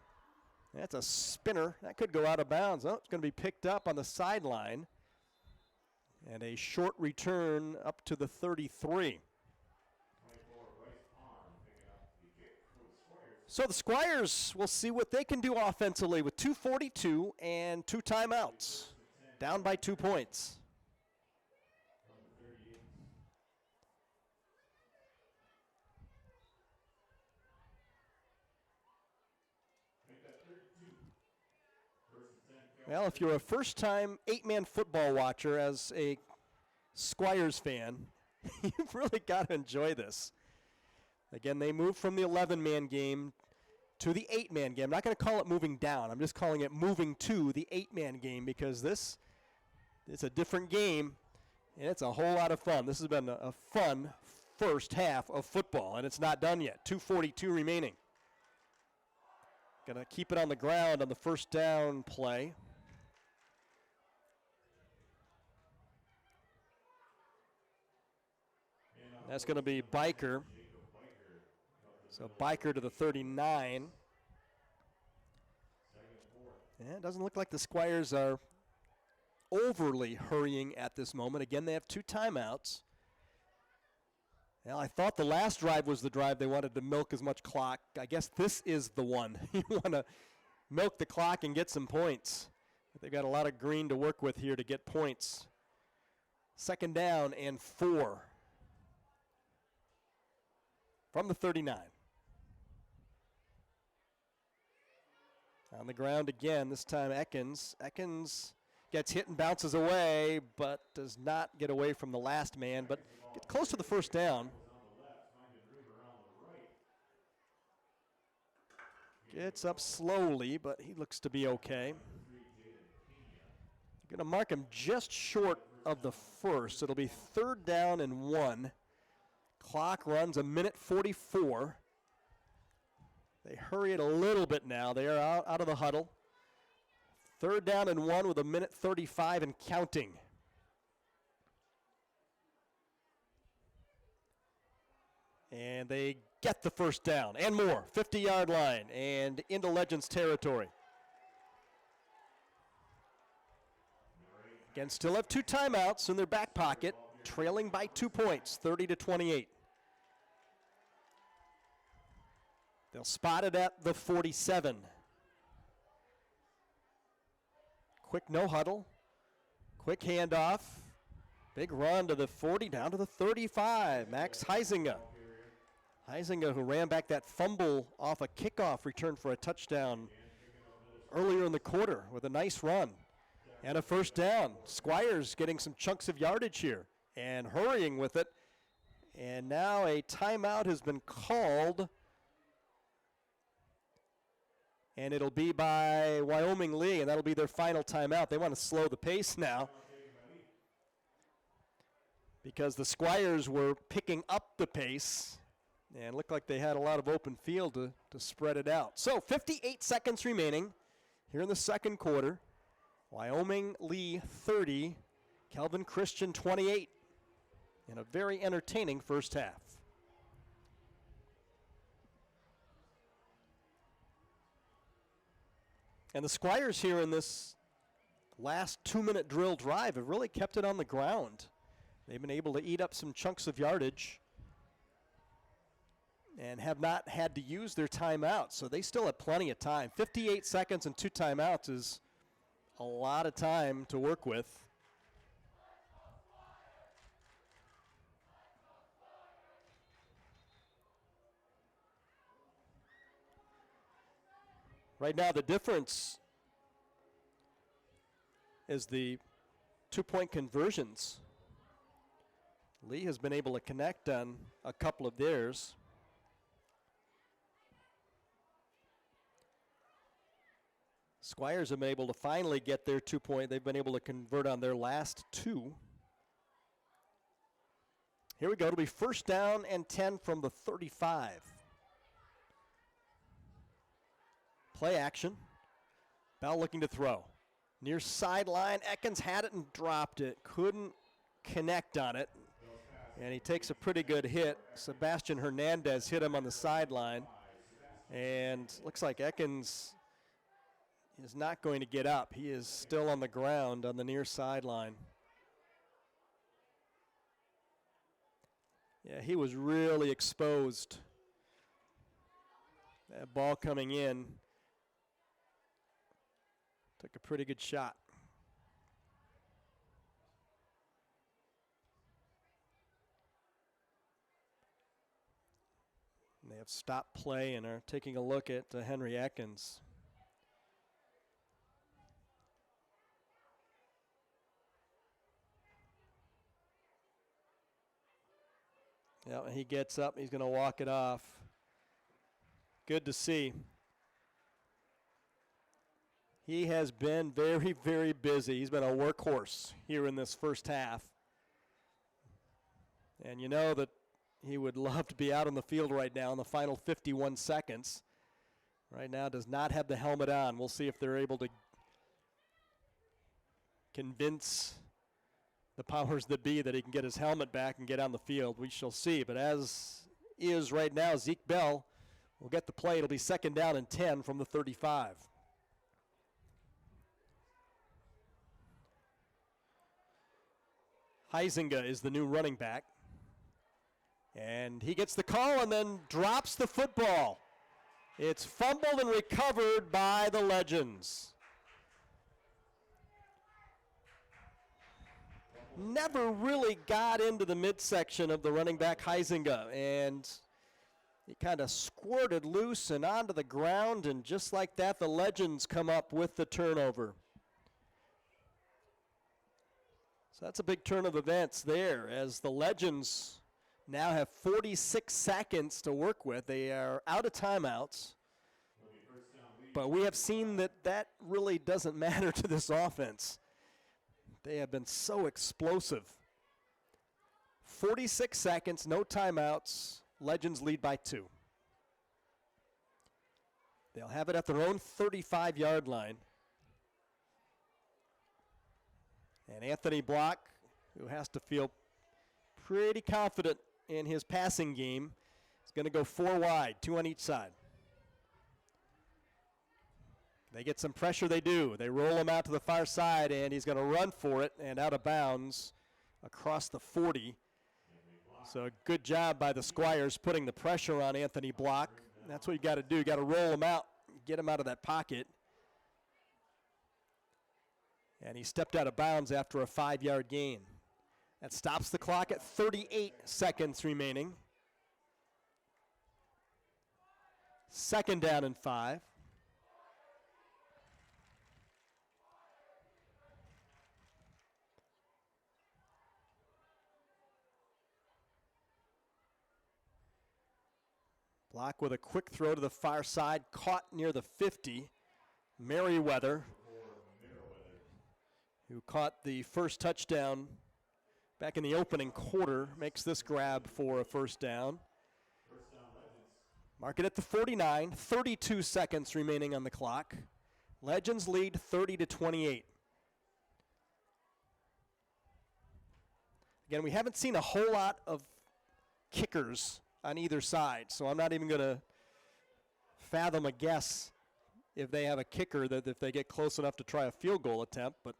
That's a spinner. That could go out of bounds. Oh, it's going to be picked up on the sideline. And a short return up to the 33. So the Squires will see what they can do offensively with 2:42 and 2 timeouts. Down by 2 points. Well, if you're a first-time 8-man football watcher as a Squires fan, you've really got to enjoy this. Again, they moved from the 11-man game to the 8-man game. I'm not going to call it moving down. I'm just calling it moving to the 8-man game because it's a different game, and it's a whole lot of fun. This has been a fun first half of football, and it's not done yet. 2:42 remaining. Going to keep it on the ground on the first down play. That's going to be Biker. So Biker to the 39. Yeah, it doesn't look like the Squires are overly hurrying at this moment. Again, they have 2 timeouts. Well, I thought the last drive was the drive they wanted to milk as much clock. I guess this is the one. You want to milk the clock and get some points. They've got a lot of green to work with here to get points. 2nd down and 4 from the 39. On the ground again, this time Ekins. Ekins gets hit and bounces away, but does not get away from the last man, but gets close to the 1st down. Gets up slowly, but he looks to be okay. Going to mark him just short of the 1st. It'll be 3rd down and 1. Clock runs 1:44. They hurry it a little bit now. They are out of the huddle. 3rd down and 1 with 1:35 and counting. And they get the 1st down and more. 50-yard line and into Legends territory. Again, still have 2 timeouts in their back pocket, trailing by 2 points, 30-28. They'll spot it at the 47. Quick no huddle, quick handoff, big run to the 40, down to the 35. Max Heisinger. Heisinger, who ran back that fumble off a kickoff return for a touchdown earlier in the quarter with a nice run. And a 1st down. Squires getting some chunks of yardage here and hurrying with it. And now a timeout has been called. And it'll be by Wyoming Lee, and that'll be their final timeout. They want to slow the pace now because the Squires were picking up the pace and looked like they had a lot of open field to spread it out. So 58 seconds remaining here in the 2nd quarter. Wyoming Lee 30, Calvin Christian 28 in a very entertaining 1st half. And the Squires here in this last 2-minute drill drive have really kept it on the ground. They've been able to eat up some chunks of yardage and have not had to use their timeout, so they still have plenty of time. 58 seconds and 2 timeouts is a lot of time to work with. Right now, the difference is the 2-point conversions. Lee has been able to connect on a couple of theirs. Squires have been able to finally get their 2-point. They've been able to convert on their last 2. Here we go. It'll be 1st down and 10 from the 35. Play action. Bell looking to throw. Near sideline. Ekins had it and dropped it. Couldn't connect on it. And he takes a pretty good hit. Sebastian Hernandez hit him on the sideline. And looks like Ekins is not going to get up. He is still on the ground on the near sideline. Yeah, he was really exposed. That ball coming in took a pretty good shot. And they have stopped play and are taking a look at Henry Ekins. Yeah, he gets up. He's going to walk it off. Good to see. He has been very, very busy. He's been a workhorse here in this 1st half. And you know that he would love to be out on the field right now in the final 51 seconds. Right now does not have the helmet on. We'll see if they're able to convince the powers that be that he can get his helmet back and get on the field. We shall see. But as is right now, Zeke Bell will get the play. It'll be 2nd down and 10 from the 35. Heisinger is the new running back. And he gets the call and then drops the football. It's fumbled and recovered by the Legends. Never really got into the midsection of the running back Huizinga, and he kind of squirted loose and onto the ground, and just like that, the Legends come up with the turnover. So that's a big turn of events there, as the Legends now have 46 seconds to work with. They are out of timeouts, but we have seen that that really doesn't matter to this offense. They have been so explosive. 46 seconds, no timeouts. Legends lead by 2. They'll have it at their own 35-yard line. And Anthony Block, who has to feel pretty confident in his passing game, is going to go 4 wide, 2 on each side. They get some pressure, they do. They roll him out to the far side, and he's going to run for it and out of bounds across the 40. So a good job by the Squires putting the pressure on Anthony Block. That's what you got to do. You got to roll him out, get him out of that pocket. And he stepped out of bounds after a 5-yard gain. That stops the clock at 38 seconds remaining. 2nd down and 5. Block with a quick throw to the far side, caught near the 50. Merriweather, who caught the first touchdown back in the opening quarter, makes this grab for a 1st down. Mark it at the 49, 32 seconds remaining on the clock. Legends lead 30-28. Again, we haven't seen a whole lot of kickers on either side, so I'm not even going to fathom a guess if they have a kicker, that if they get close enough to try a field goal attempt, but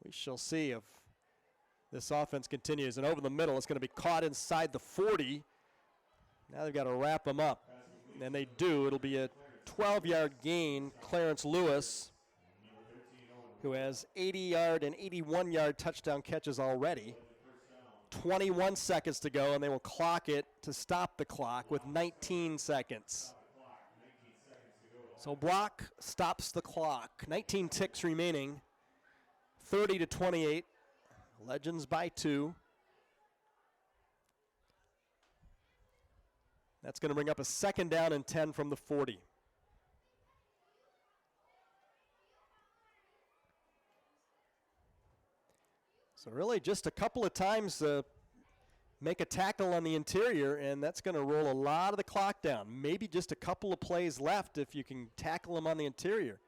we shall see if this offense continues. And over the middle, it's going to be caught inside the 40. Now they've got to wrap them up, and they do. It'll be a 12-yard gain. Clarence Lewis, who has 80-yard and 81-yard touchdown catches already. 21 seconds to go, and they will clock it to stop the clock with 19 seconds. So Block stops the clock. 19 ticks remaining. 30-28. Legends by 2. That's going to bring up a 2nd down and 10 from the 40. So really just a couple of times make a tackle on the interior, and that's going to roll a lot of the clock down. Maybe just a couple of plays left if you can tackle him on the interior.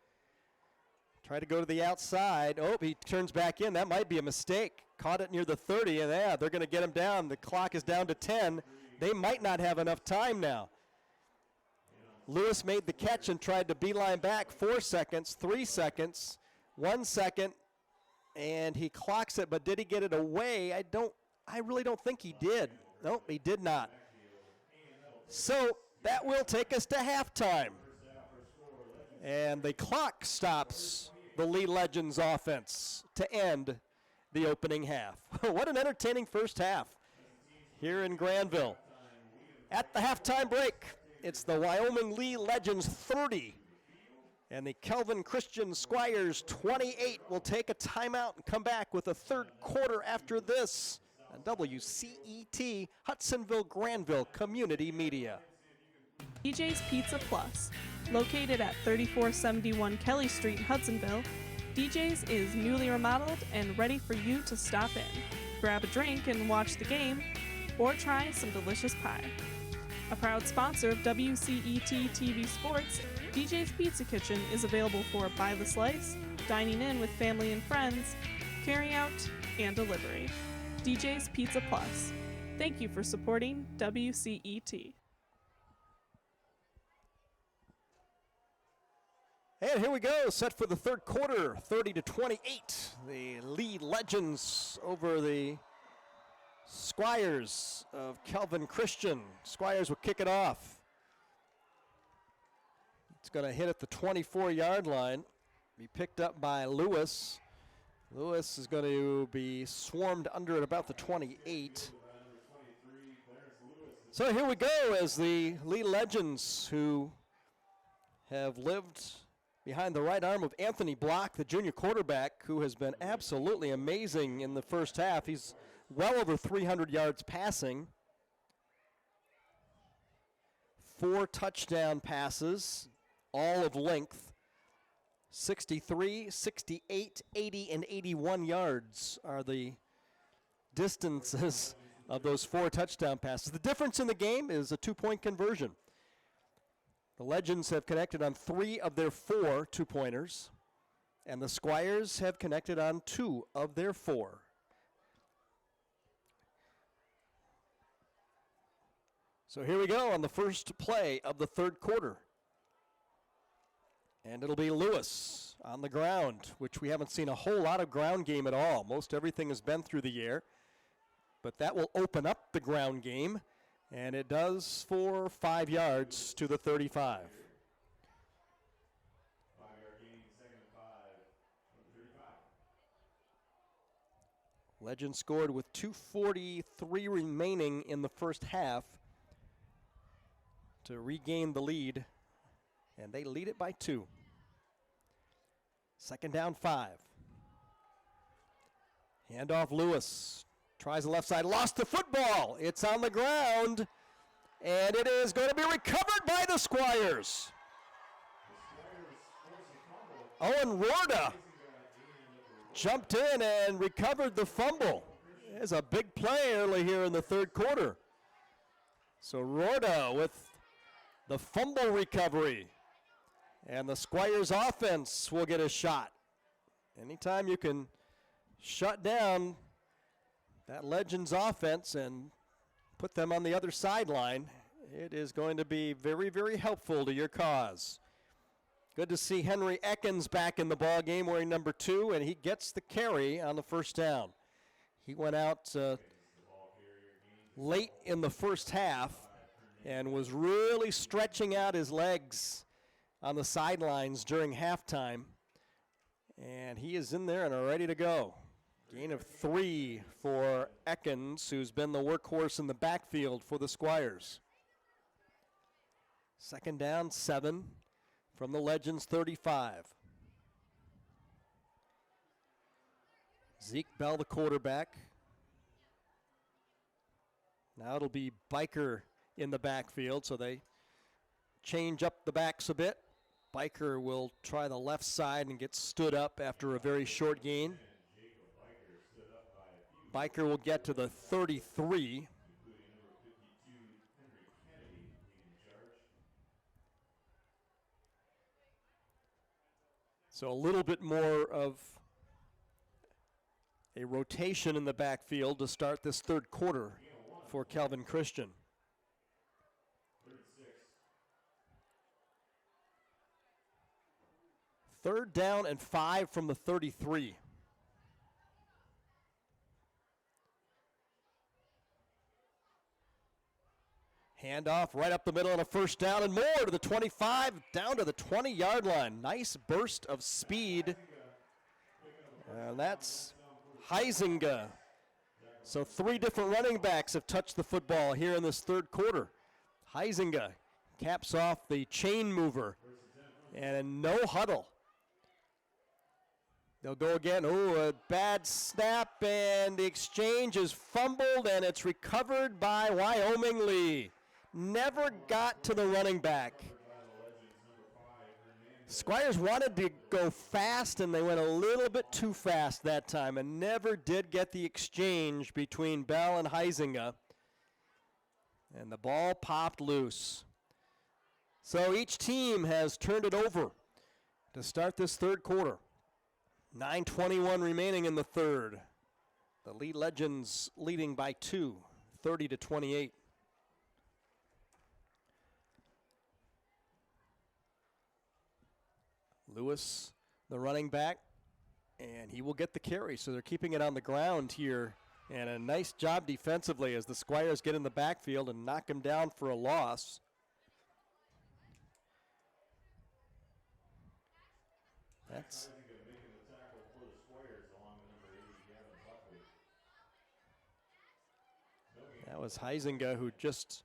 Try to go to the outside. Oh, he turns back in. That might be a mistake. Caught it near the 30, and yeah, they're going to get him down. The clock is down to 10. They might not have enough time now. Lewis made the catch and tried to beeline back. 4 seconds, 3 seconds, 1 second. And he clocks it, but did he get it away? I really don't think he did. Nope, he did not. So that will take us to halftime. And the clock stops the Lee Legends offense to end the opening half. What an entertaining first half here in Granville. At the halftime break, it's the Wyoming Lee Legends 30. And the Kelvin Christian Squires 28 will take a timeout and come back with a 3rd quarter after this on WCET, Hudsonville Granville Community Media. DJ's Pizza Plus. Located at 3471 Kelly Street, Hudsonville, DJ's is newly remodeled and ready for you to stop in. Grab a drink and watch the game, or try some delicious pie. A proud sponsor of WCET TV Sports, DJ's Pizza Kitchen is available for buy the slice, dining in with family and friends, carry out, and delivery. DJ's Pizza Plus. Thank you for supporting WCET. And here we go, set for the 3rd quarter, 30-28. The Lee Legends over the Squires of Kelvin Christian. Squires will kick it off. It's going to hit at the 24-yard line. Be picked up by Lewis. Lewis is going to be swarmed under at about the 28. So here we go as the Lee Legends, who have lived behind the right arm of Anthony Block, the junior quarterback, who has been absolutely amazing in the first half. He's well over 300 yards passing. 4 touchdown passes, all of length. 63, 68, 80, and 81 yards are the distances of those 4 touchdown passes. The difference in the game is a 2-point conversion. The Legends have connected on 3 of their 4 2-pointers, and the Squires have connected on 2 of their 4. So here we go on the first play of the third quarter. And it'll be Lewis on the ground, which we haven't seen a whole lot of ground game at all. Most everything has been through the air. But that will open up the ground game, and it does for 5 yards to the 35. 5-yard gain, 2nd and 5 from the 35. Legends scored with 2:43 remaining in the first half to regain the lead, and they lead it by 2. 2nd down, 5. Handoff Lewis. Tries the left side, lost the football. It's on the ground, and it is going to be recovered by the Squires. Owen Rorda jumped in and recovered the fumble. There's a big play early here in the third quarter. So Rorda with the fumble recovery, and the Squires offense will get a shot. Anytime you can shut down that Legends offense and put them on the other sideline, it is going to be very, very helpful to your cause. Good to see Henry Ekins back in the ball game wearing number 2, and he gets the carry on the first down. He went out late in the first half and was really stretching out his legs on the sidelines during halftime, and he is in there and are ready to go. Gain of 3 for Ekins, who's been the workhorse in the backfield for the Squires. 2nd down, 7 from the Legends 35. Zeke Bell, the quarterback. Now it'll be Biker in the backfield, so they change up the backs a bit. Biker will try the left side and get stood up after a very short gain. Biker will get to the 33. So a little bit more of a rotation in the backfield to start this third quarter for Kelvin Christian. 3rd down and 5 from the 33. Handoff right up the middle and a first down and more to the 25, down to the 20-yard line. Nice burst of speed. And that's Huizinga. So 3 different running backs have touched the football here in this third quarter. Huizinga caps off the chain mover. And no huddle. They'll go again. Oh, a bad snap, and the exchange is fumbled, and it's recovered by Wyoming Lee. Never got to the running back. Squires wanted to go fast, and they went a little bit too fast that time and never did get the exchange between Bell and Huizinga. And the ball popped loose. So each team has turned it over to start this third quarter. 9:21 remaining in the third. The Lee Legends leading by 2, 30-28. Lewis, the running back, and he will get the carry. So they're keeping it on the ground here And a nice job defensively as the Squires get in the backfield and knock him down for a loss. That's Making the tackle for the Squires along with number 80, Gavin Buckley. That was Huizinga, who just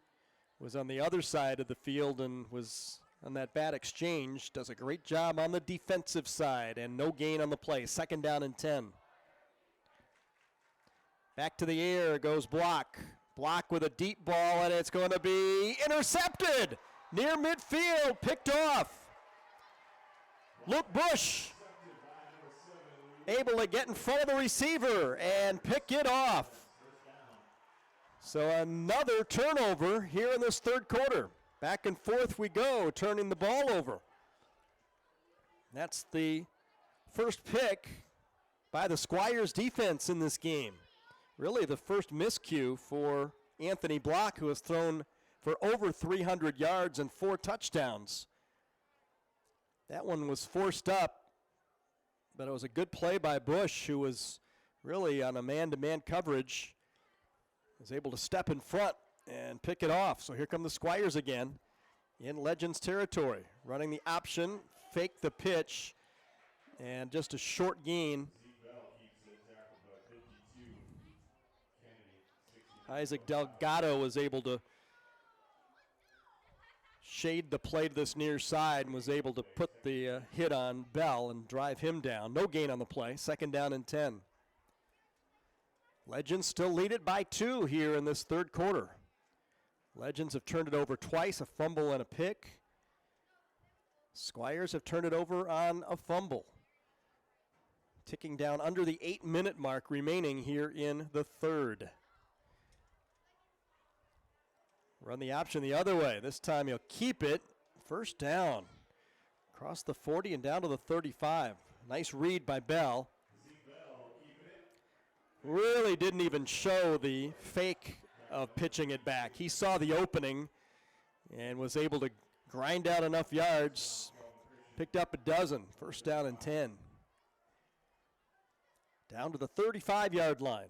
was on the other side of the field and was on that bad exchange. Does a great job on the defensive side, and no gain on the play. 2nd down and 10. Back to the air goes Block. Block with a deep ball, and it's going to be intercepted near midfield, picked off. Luke Bush able to get in front of the receiver and pick it off. So another turnover here in this 3rd quarter. Back and forth we go, turning the ball over. That's the first pick by the Squires defense in this game. Really the first miscue for Anthony Block, who has thrown for over 300 yards and 4 touchdowns. That one was forced up, but it was a good play by Bush, who was really on a man-to-man coverage. Was able to step in front and pick it off. So here come the Squires again in Legends territory. Running the option, fake the pitch, and just a short gain. Isaac Delgado was able to shade the play to this near side and was able to put the hit on Bell and drive him down. No gain on the play. 2nd down and 10. Legends still lead it by 2 here in this 3rd quarter. Legends have turned it over twice, a fumble and a pick. Squires have turned it over on a fumble. Ticking down under the 8-minute mark remaining here in the 3rd. Run the option the other way. This time he'll keep it. 1st down. Across the 40 and down to the 35. Nice read by Bell. Really didn't even show the fake of pitching it back. He saw the opening and was able to grind out enough yards. Picked up a dozen. 1st down and 10. Down to the 35-yard line.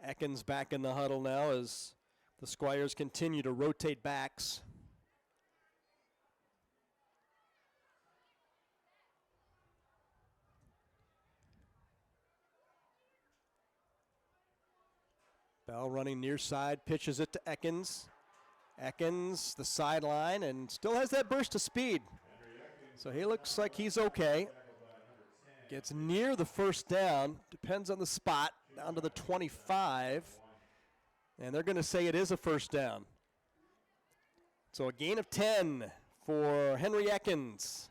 Ekins back in the huddle now as the Squires continue to rotate backs. Bell running near side, pitches it to Ekins. Ekins, the sideline, and still has that burst of speed. So he looks like he's okay. Gets near the 1st down, depends on the spot, down to the 25. And they're going to say it is a 1st down. So a gain of 10 for Henry Ekins.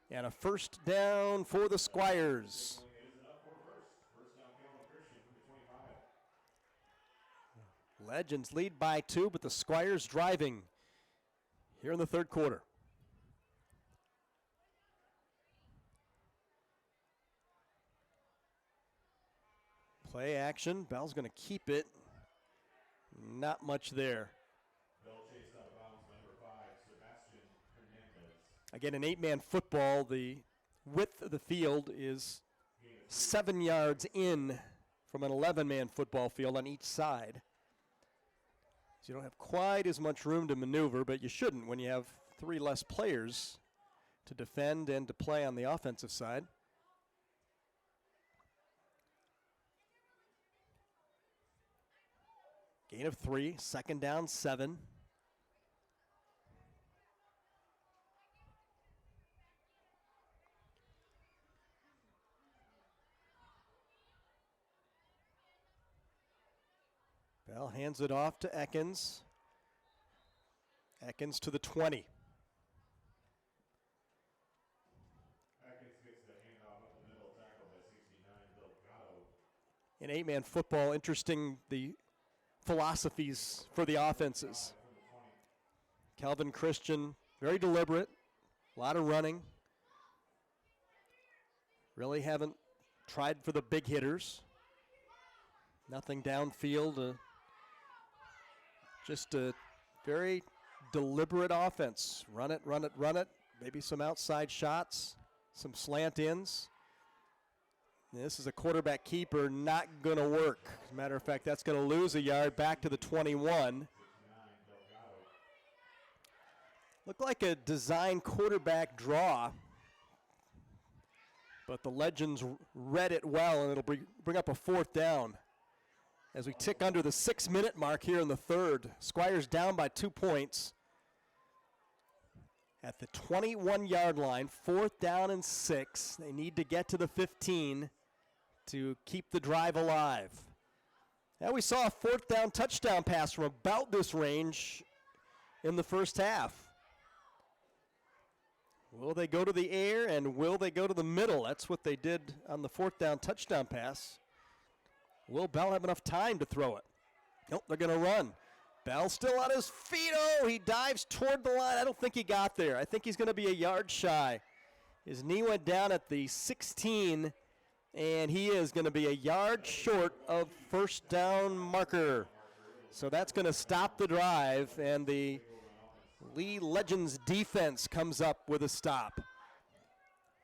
And a 1st down for the Squires. Legends lead by 2, but the Squires driving here in the 3rd quarter. Play action. Bell's going to keep it. Not much there. Again, an 8-man football. The width of the field is 7 yards in from an 11-man football field on each side. So you don't have quite as much room to maneuver, but you shouldn't when you have 3 less players to defend and to play on the offensive side. Gain of 3, 2nd down, 7. Bell hands it off to Ekins. Ekins to the 20. Ekins gets the handoff up the middle, tackle by 69, Delgado. In 8-man football, interesting the philosophies for the offenses. Calvin Christian, very deliberate, a lot of running. Really haven't tried for the big hitters. Nothing downfield. Just a very deliberate offense. Run it, run it, run it. Maybe some outside shots, some slant ins. This is a quarterback keeper, not going to work. As a matter of fact, that's going to lose a yard back to the 21. Looked like a design quarterback draw, but the Legends read it well, and it'll bring up a 4th down. As we tick under the 6-minute mark here in the third, Squires down by 2 points. At the 21-yard line, 4th down and 6. They need to get to the 15 to keep the drive alive. Now we saw a 4th down touchdown pass from about this range in the first half. Will they go to the air and will they go to the middle? That's what they did on the 4th down touchdown pass. Will Bell have enough time to throw it? Nope, they're going to run. Bell still on his feet. Oh, he dives toward the line. I don't think he got there. I think he's going to be a yard shy. His knee went down at the 16, and he is going to be a yard short of first down marker. So that's going to stop the drive, and the Lee Legends defense comes up with a stop.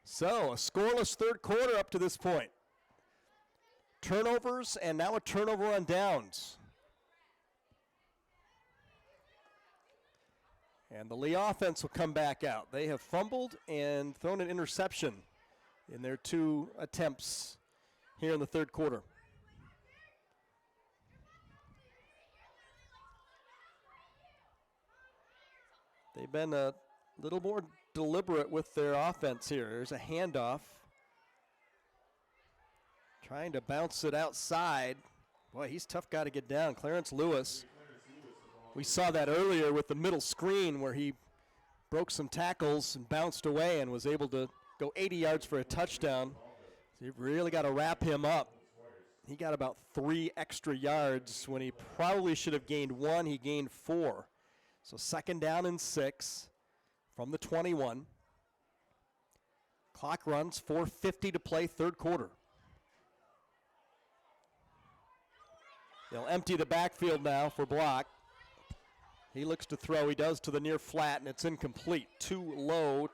So a scoreless third quarter up to this point. Turnovers, and now a turnover on downs. And the Lee offense will come back out. They have fumbled and thrown an interception in their 2 attempts here in the third quarter. They've been a little more deliberate with their offense here. There's a handoff. Trying to bounce it outside. Boy, he's a tough guy to get down. Clarence Lewis. We saw that earlier with the middle screen where he broke some tackles and bounced away and was able to go 80 yards for a touchdown. So you've really got to wrap him up. He got about 3 extra yards when he probably should have gained 1. He gained 4. So 2nd down and 6 from the 21. Clock runs, 4:50 to play, third quarter. They'll empty the backfield now for Block. He looks to throw. He does to the near flat, and it's incomplete. Too low.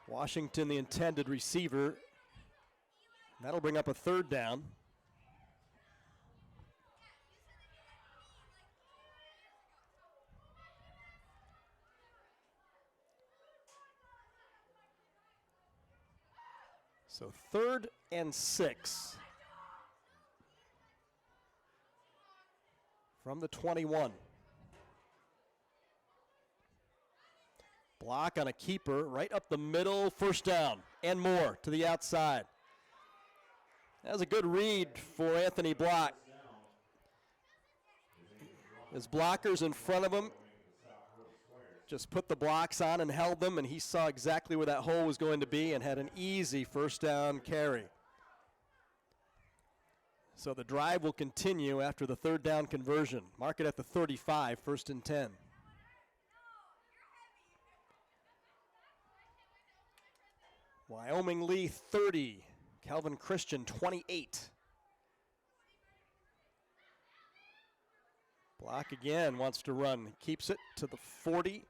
Washington, the intended receiver. That'll bring up a 3rd down. So 3rd and 6 from the 21. Block on a keeper right up the middle, first down and more to the outside. That was a good read for Anthony Block. His blockers in front of him just put the blocks on and held them, and he saw exactly where that hole was going to be and had an easy first down carry. So the drive will continue after the 3rd down conversion. Mark it at the 35, 1st and 10. Wyoming Lee 30, Calvin Christian 28. Block again, wants to run. He keeps it to the 40.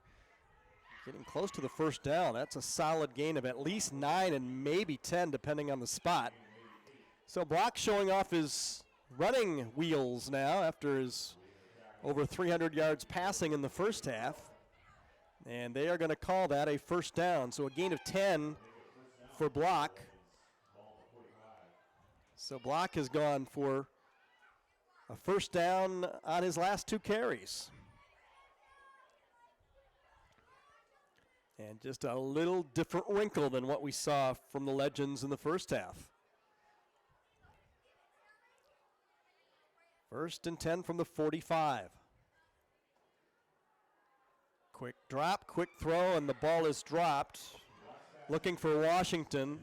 Getting close to the first down. That's a solid gain of at least 9 and maybe 10 depending on the spot. So Block showing off his running wheels now after his over 300 yards passing in the first half. And they are going to call that a first down. So a gain of 10 for Block. So Block has gone for a first down on his last 2 carries. And just a little different wrinkle than what we saw from the Legends in the first half. 1st and 10 from the 45. Quick drop, quick throw, and the ball is dropped. Looking for Washington,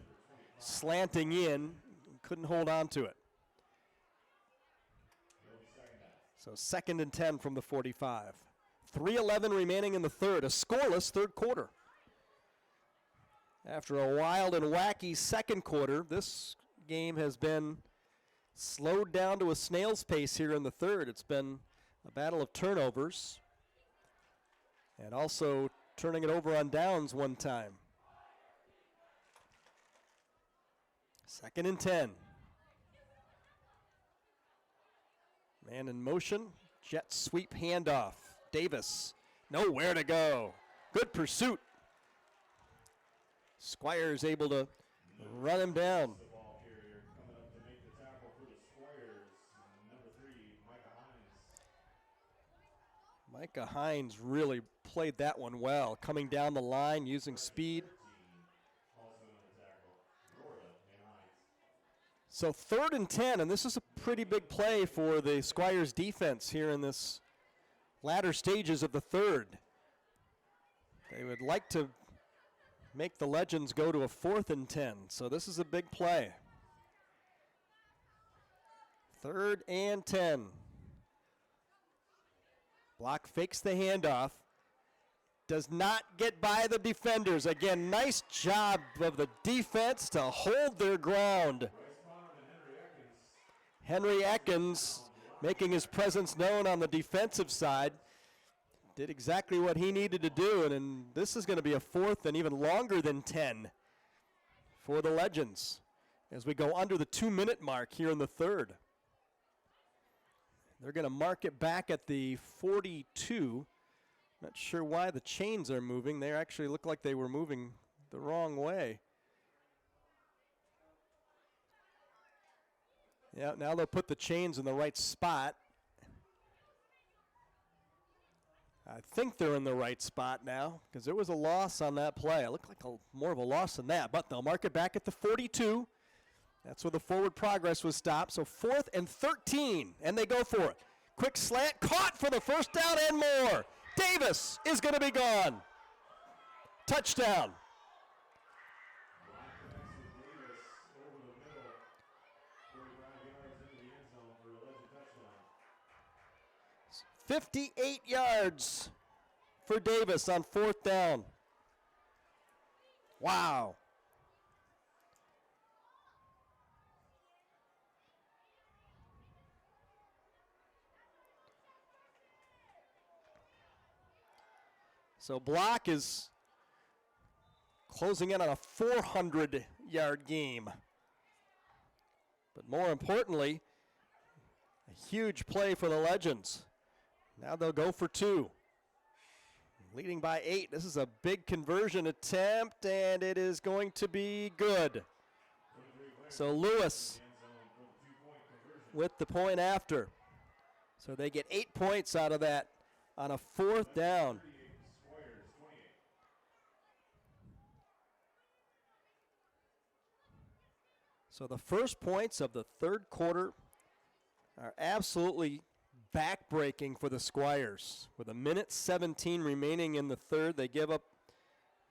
slanting in, couldn't hold on to it. So 2nd and 10 from the 45. 3:11 remaining in the third, a scoreless third quarter. After a wild and wacky second quarter, this game has been slowed down to a snail's pace here in the third. It's been a battle of turnovers and also turning it over on downs one time. 2nd and 10. Man in motion, jet sweep handoff. Davis, nowhere to go. Good pursuit. Squires able to run him down. The ball carrier coming up to make the tackle for the Squires. Number 3, Micah Hines. Micah Hines really played that one well, coming down the line, using speed. 13, also in the tackle. Rora and Hines. So 3rd and 10, and this is a pretty big play for the Squires defense here in this latter stages of the 3rd. They would like to make the Legends go to a 4th and 10, so this is a big play. 3rd and 10. Block fakes the handoff. Does not get by the defenders. Again, nice job of the defense to hold their ground. Henry Atkins making his presence known on the defensive side. Did exactly what he needed to do, and this is going to be a 4th and even longer than 10 for the Legends as we go under the 2-minute mark here in the 3rd. They're going to mark it back at the 42. Not sure why the chains are moving. They actually look like they were moving the wrong way. Yeah, now they'll put the chains in the right spot. I think they're in the right spot now because there was a loss on that play. It looked like more of a loss than that, but they'll mark it back at the 42. That's where the forward progress was stopped. So 4th and 13, and they go for it. Quick slant, caught for the first down and more. Davis is going to be gone. Touchdown. Davis over the middle. 45 yards into the end zone for a Legend touchdown. 58 yards for Davis on 4th down. Wow. So Block is closing in on a 400-yard game. But more importantly, a huge play for the Legends. Now they'll go for 2. Leading by 8. This is a big conversion attempt, and it is going to be good. So Lewis with the point after. So they get 8 points out of that on a 4th down. So the first points of the 3rd quarter are absolutely back-breaking for the Squires. With 1:17 remaining in the 3rd, they give up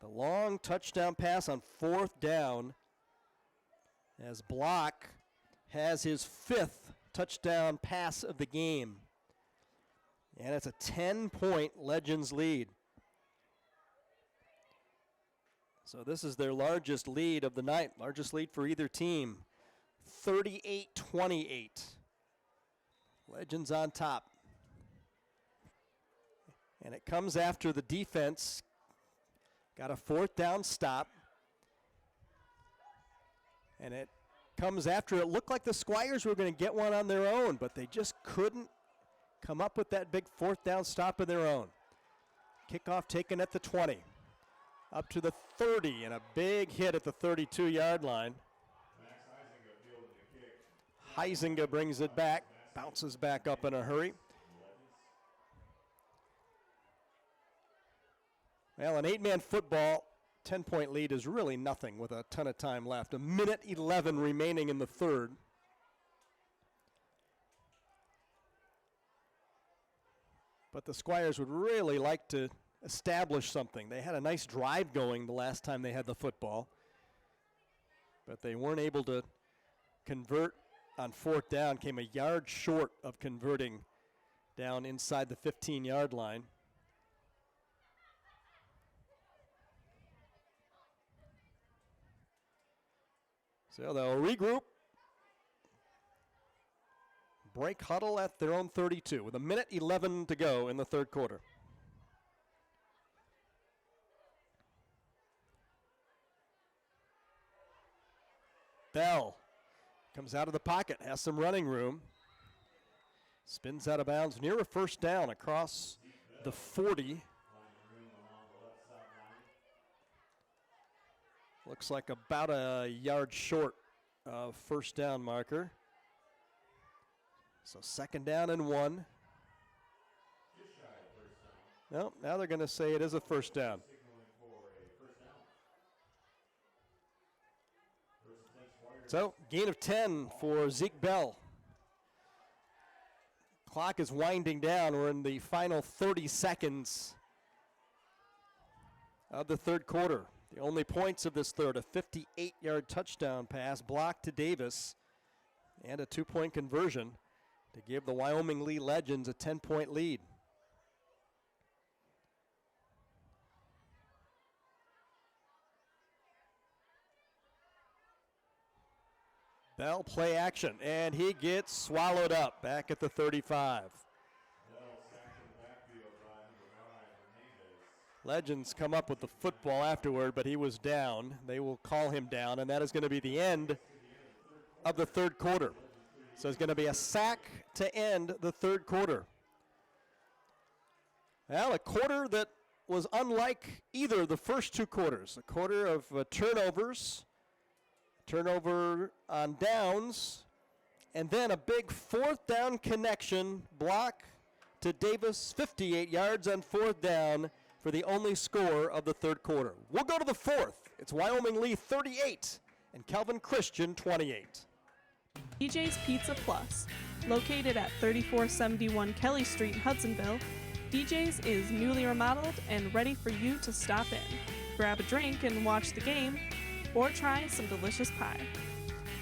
the long touchdown pass on 4th down as Block has his 5th touchdown pass of the game. And it's a 10-point Legends lead. So this is their largest lead of the night, largest lead for either team, 38-28. Legends on top. And it comes after the defense got a 4th down stop. And it comes after it looked like the Squires were going to get one on their own, but they just couldn't come up with that big 4th down stop of their own. Kickoff taken at the 20. Up to the 30, and a big hit at the 32-yard line. Heisinger brings it back, bounces back up in a hurry. Well, in 8-man football, 10-point lead is really nothing with a ton of time left. 1:11 remaining in the 3rd. But the Squires would really like to establish something. They had a nice drive going the last time they had the football, but they weren't able to convert on 4th down, came a yard short of converting down inside the 15-yard line. So they'll regroup, break huddle at their own 32 with 1:11 to go in the 3rd quarter. Bell comes out of the pocket, has some running room. Spins out of bounds near a first down across the 40. Looks like about a yard short of first down marker. So 2nd down and 1. No, now they're going to say it is a first down. So gain of 10 for Zeke Bell. Clock is winding down. We're in the final 30 seconds of the third quarter. The only points of this third, a 58-yard touchdown pass blocked to Davis and a 2-point conversion to give the Wyoming Lee Legends a 10-point lead. Bell play action, and he gets swallowed up back at the 35. Legends come up with the football afterward, but he was down. They will call him down, and that is going to be the end of the third quarter. So it's going to be a sack to end the third quarter. Well, a quarter that was unlike either of the first 2 quarters. A quarter of turnovers, turnover on downs, and then a big 4th down connection block to Davis, 58 yards on 4th down for the only score of the third quarter. We'll go to the 4th. It's Wyoming Lee 38 and Calvin Christian 28. DJ's Pizza Plus. Located at 3471 Kelly Street, Hudsonville, DJ's is newly remodeled and ready for you to stop in. Grab a drink and watch the game, or try some delicious pie.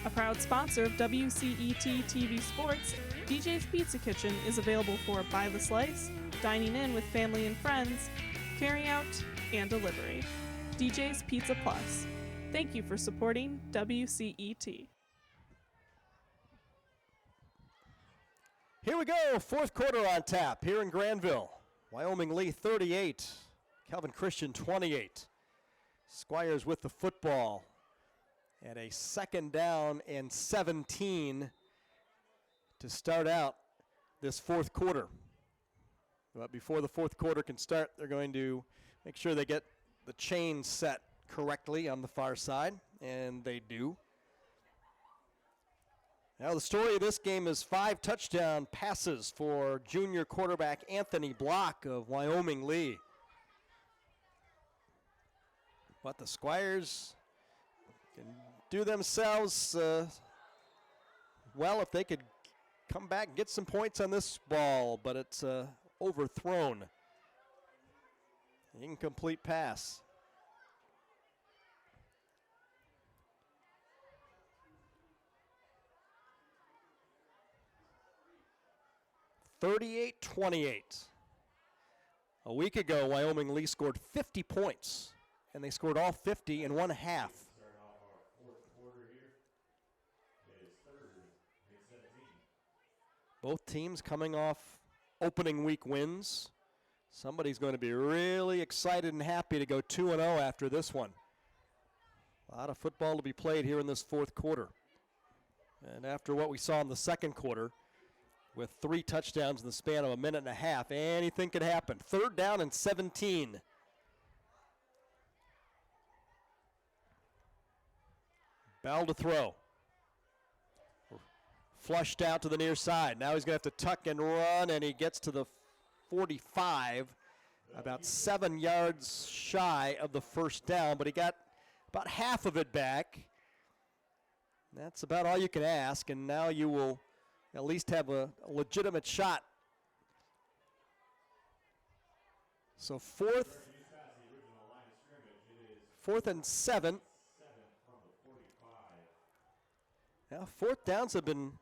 A proud sponsor of WCET TV Sports, DJ's Pizza Kitchen is available for by the slice, dining in with family and friends, carry out, and delivery. DJ's Pizza Plus. Thank you for supporting WCET. Here we go, 4th quarter on tap here in Granville. Wyoming Lee 38, Calvin Christian 28. Squires with the football and a 2nd down and 17 to start out this 4th quarter. But before the 4th quarter can start, they're going to make sure they get the chain set correctly on the far side, and they do. Now the story of this game is 5 touchdown passes for junior quarterback Anthony Block of Wyoming Lee. But the Squires can do themselves well if they could come back and get some points on this ball, but it's overthrown. Incomplete pass. (38-28). A week ago, Wyoming Lee scored 50 points, and they scored all 50 in one half. Both teams coming off opening week wins. Somebody's going to be really excited and happy to go 2-0 after this one. A lot of football to be played here in this 4th quarter. And after what we saw in the 2nd quarter, with 3 touchdowns in the span of a minute and a half, anything could happen. 3rd down and 17. Bell to throw. Flushed out to the near side. Now he's going to have to tuck and run, and he gets to the 45, about 7 yards shy of the first down, but he got about half of it back. That's about all you can ask, and now you will at least have a legitimate shot. So 4th and 7. Now 4th downs have been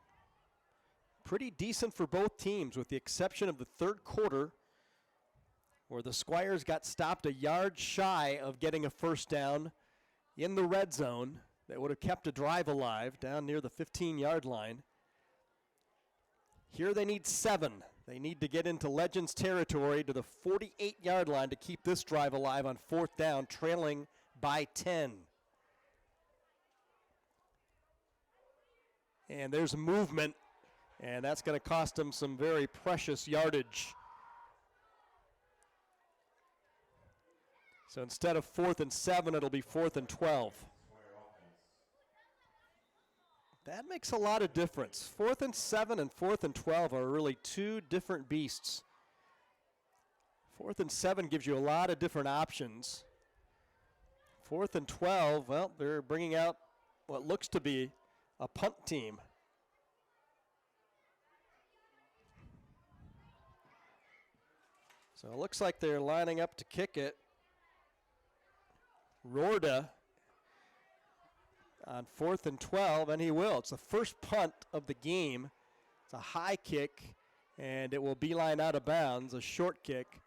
pretty decent for both teams, with the exception of the 3rd quarter, where the Squires got stopped a yard shy of getting a first down in the red zone that would have kept a drive alive down near the 15-yard line. Here they need 7. They need to get into Legends territory to the 48-yard line to keep this drive alive on 4th down, trailing by 10. And there's movement, and that's going to cost them some very precious yardage. So instead of 4th and 7, it'll be 4th and 12. That makes a lot of difference. 4th and 7 and 4th and 12 are really two different beasts. 4th and 7 gives you a lot of different options. 4th and 12, well, they're bringing out what looks to be a punt team. So it looks like they're lining up to kick it. Rorda on 4th and 12, and he will. It's the first punt of the game. It's a high kick, and it will beeline out of bounds, a short kick.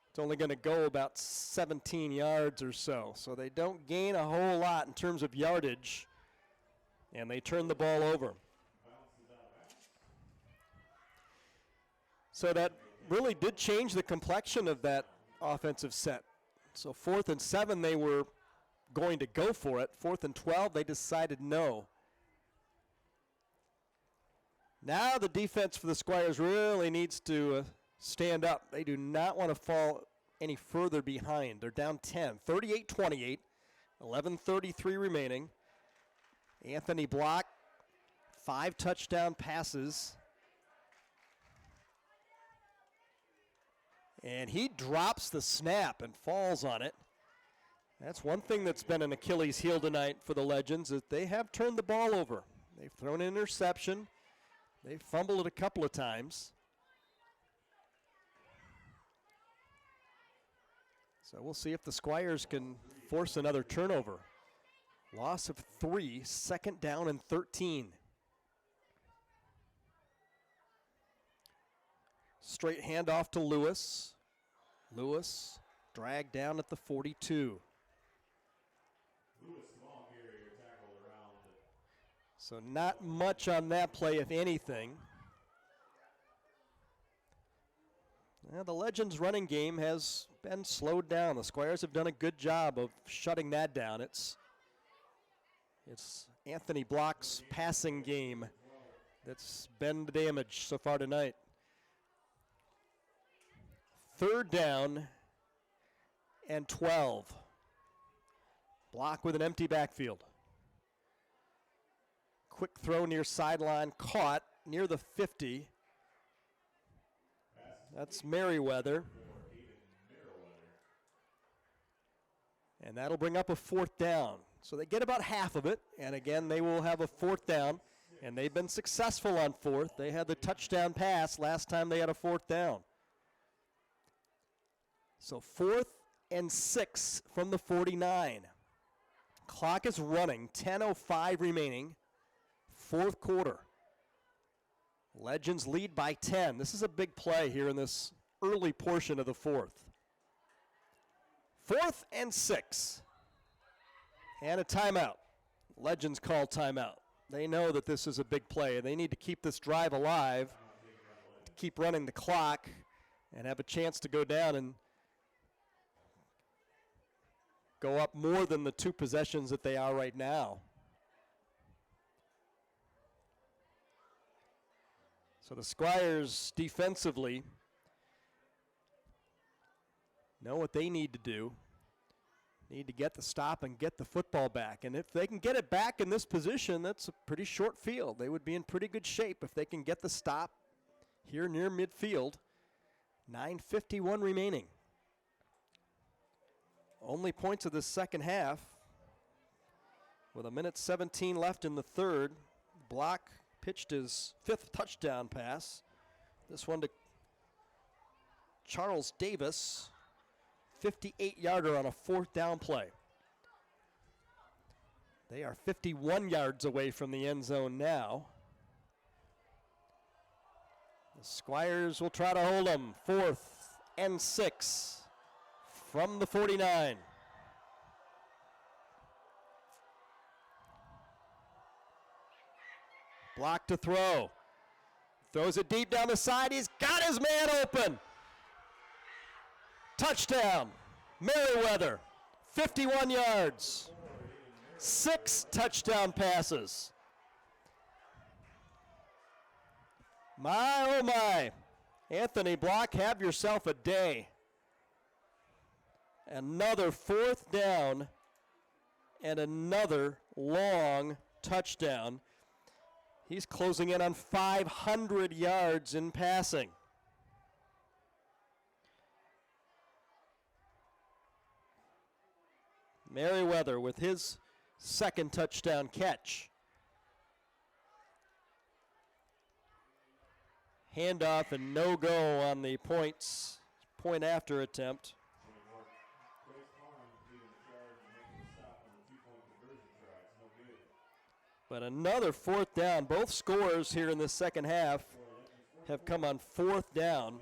It's only going to go about 17 yards or so. So they don't gain a whole lot in terms of yardage, and they turn the ball over. So that really did change the complexion of that offensive set. So 4th and 7, they were going to go for it. 4th and 12, they decided no. Now the defense for the Squires really needs to stand up. They do not want to fall any further behind. They're down 10, 38-28, 11:33 remaining. Anthony Block, 5 touchdown passes. And he drops the snap and falls on it. That's one thing that's been an Achilles heel tonight for the Legends, is they have turned the ball over. They've thrown an interception. They've fumbled it a couple of times. So we'll see if the Squires can force another turnover. Loss of 3, 2nd down and 13. Straight handoff to Lewis. Lewis dragged down at the 42. So not much on that play, if anything. Well, the Legends running game has been slowed down. The Squires have done a good job of shutting that down. It's Anthony Block's passing game that's been the damage so far tonight. 3rd down and 12. Block with an empty backfield. Quick throw near sideline, caught near the 50. That's Merriweather. And that'll bring up a 4th down. So they get about half of it, and again, they will have a 4th down, and they've been successful on 4th. They had the touchdown pass last time they had a 4th down. So 4th and 6 from the 49. Clock is running, 10:05 remaining, 4th quarter. Legends lead by 10. This is a big play here in this early portion of the 4th. 4th and 6. And a timeout. Legends call timeout. They know that this is a big play. They need to keep this drive alive, to keep running the clock, and have a chance to go down and go up more than the 2 possessions that they are right now. So the Squires defensively know what they need to do. Need to get the stop and get the football back. And if they can get it back in this position, that's a pretty short field. They would be in pretty good shape if they can get the stop here near midfield. 9:51 remaining. Only points of the second half. With 1:17 left in the 3rd. Block pitched his 5th touchdown pass. This one to Charles Davis. 58-yarder on a 4th down play. They are 51 yards away from the end zone now. The Squires will try to hold them. 4th and 6 from the 49. Block to throw. Throws it deep down the side. He's got his man open. Touchdown. Merriweather, 51 yards. 6 touchdown passes. My, oh my. Anthony Block, have yourself a day. Another fourth down and another long touchdown. He's closing in on 500 yards in passing. Merriweather with his second touchdown catch. Handoff and no go on the point after attempt. But another fourth down. Both scores here in the second half have come on fourth down.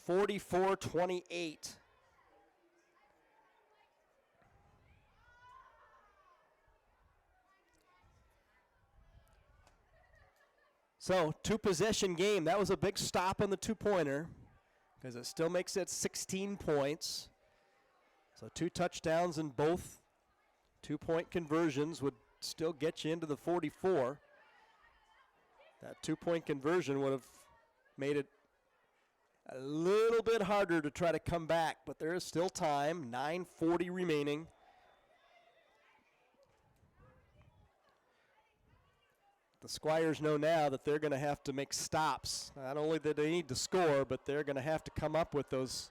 44-28. So, two-possession game. That was a big stop on the two-pointer because it still makes it 16 points. So 2 touchdowns and both two-point conversions would still get you into the 44. That 2-point conversion would have made it a little bit harder to try to come back, but there is still time. 9:40 remaining. The Squires know now that they're going to have to make stops. Not only do they need to score, but they're going to have to come up with those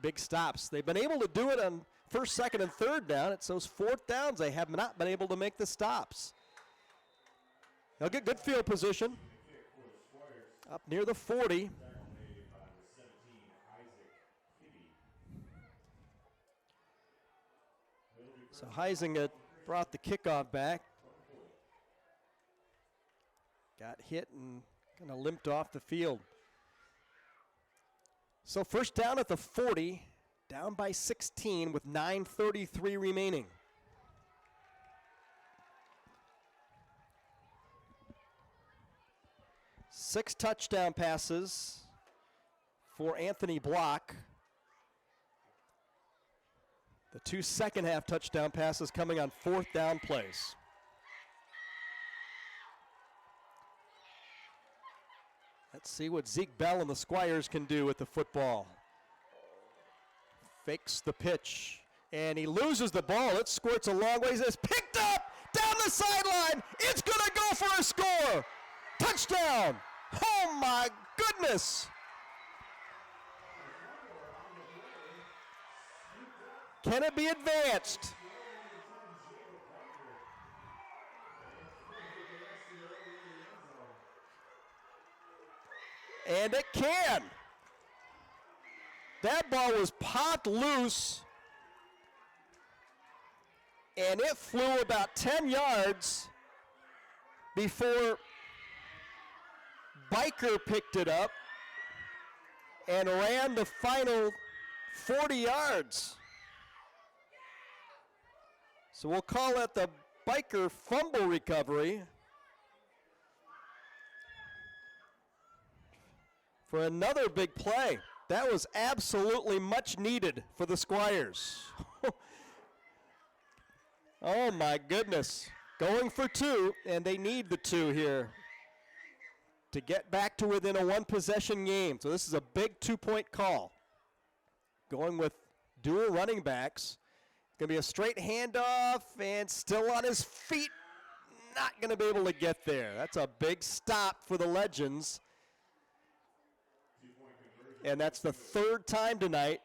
big stops. They've been able to do it on first, second, and third down. It's those fourth downs they have not been able to make the stops. They'll get good field position up near the 40. So Heisinger brought the kickoff back. Got hit and kind of limped off the field. So first down at the 40, down by 16 with 9:33 remaining. Six touchdown passes for Anthony Block. The 2 second-half touchdown passes coming on fourth down plays. Let's see what Zeke Bell and the Squires can do with the football. Fakes the pitch, and he loses the ball. It squirts a long ways. It's picked up down the sideline. It's going to go for a score. Touchdown. Oh, my goodness. Can it be advanced? And it can. That ball was popped loose, and it flew about 10 yards before Biker picked it up and ran the final 40 yards. So we'll call that the Biker fumble recovery for another big play. That was absolutely much needed for the Squires. Oh my goodness. Going for 2, and they need the 2 here to get back to within a 1-possession game. So this is a big 2-point call. Going with dual running backs. Going to be a straight handoff, and still on his feet. Not going to be able to get there. That's a big stop for the Legends. And that's the 3rd time tonight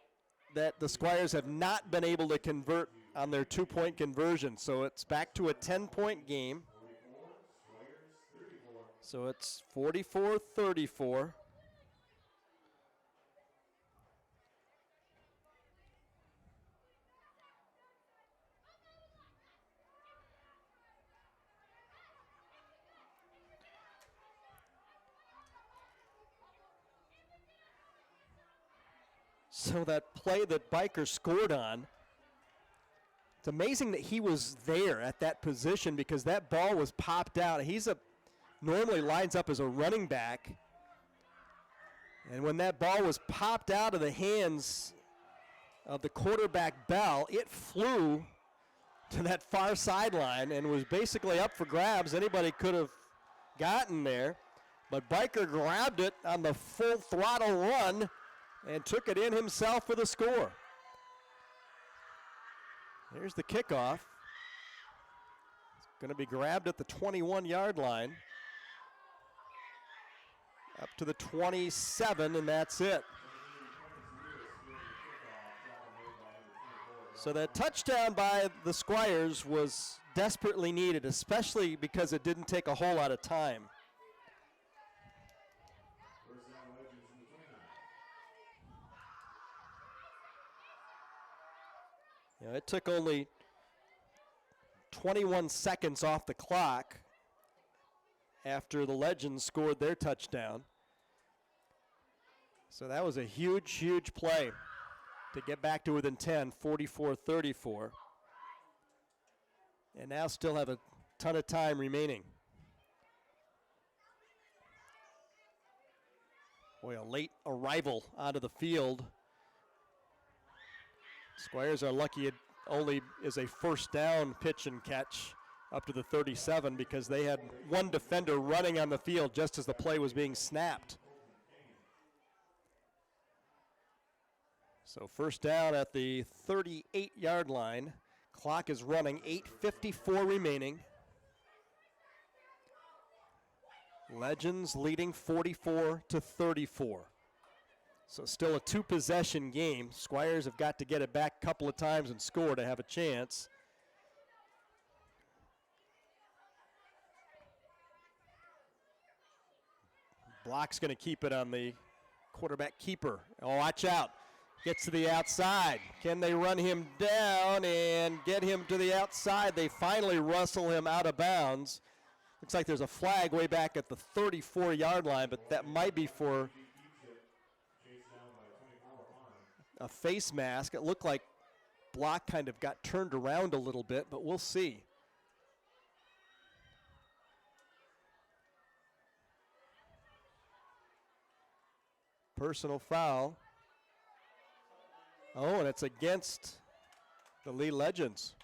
that the Squires have not been able to convert on their 2-point conversion. So it's back to a 10-point game. So it's 44-34. So that play that Biker scored on, it's amazing that he was there at that position because that ball was popped out. Normally lines up as a running back. And when that ball was popped out of the hands of the quarterback Bell, it flew to that far sideline and was basically up for grabs. Anybody could have gotten there. But Biker grabbed it on the full throttle run and took it in himself for the score. Here's the kickoff. It's going to be grabbed at the 21-yard line. Up to the 27, and that's it. So that touchdown by the Squires was desperately needed, especially because it didn't take a whole lot of time. You know, it took only 21 seconds off the clock after the Legends scored their touchdown. So that was a huge, huge play to get back to within 10, 44-34. And now still have a ton of time remaining. Boy, a late arrival onto the field. Squires are lucky it only is a first down pitch and catch up to the 37 because they had one defender running on the field just as the play was being snapped. So first down at the 38-yard line. Clock is running, 8:54 remaining. Legends leading 44-34. So still a two-possession game. Squires have got to get it back a couple of times and score to have a chance. Block's going to keep it on the quarterback keeper. Oh, watch out. Gets to the outside. Can they run him down and get him to the outside? They finally rustle him out of bounds. Looks like there's a flag way back at the 34-yard line, but that might be for a face mask. It looked like Block kind of got turned around a little bit, but we'll see. Personal foul. Oh, and it's against the Lee Legends.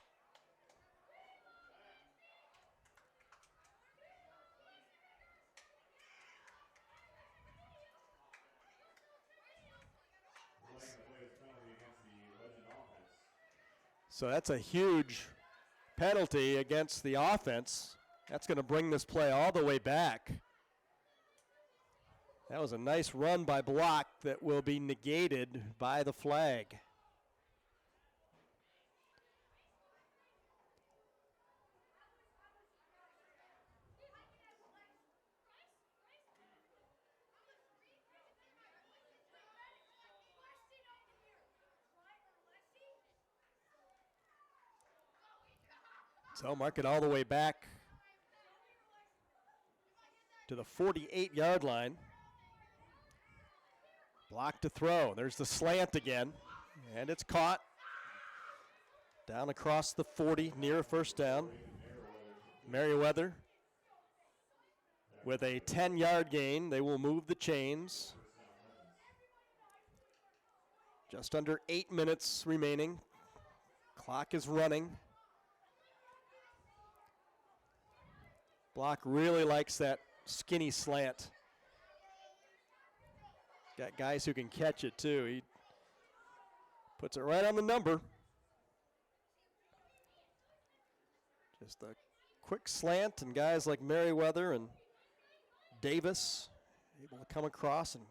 So that's a huge penalty against the offense. That's going to bring this play all the way back. That was a nice run by Block that will be negated by the flag. So mark it all the way back to the 48-yard line. Block to throw. There's the slant again, and it's caught. Down across the 40, near a first down. Merriweather with a 10-yard gain. They will move the chains. Just under 8 minutes remaining. Clock is running. Block really likes that skinny slant. Got guys who can catch it too. He puts it right on the number. Just a quick slant, and guys like Merriweather and Davis able to come across and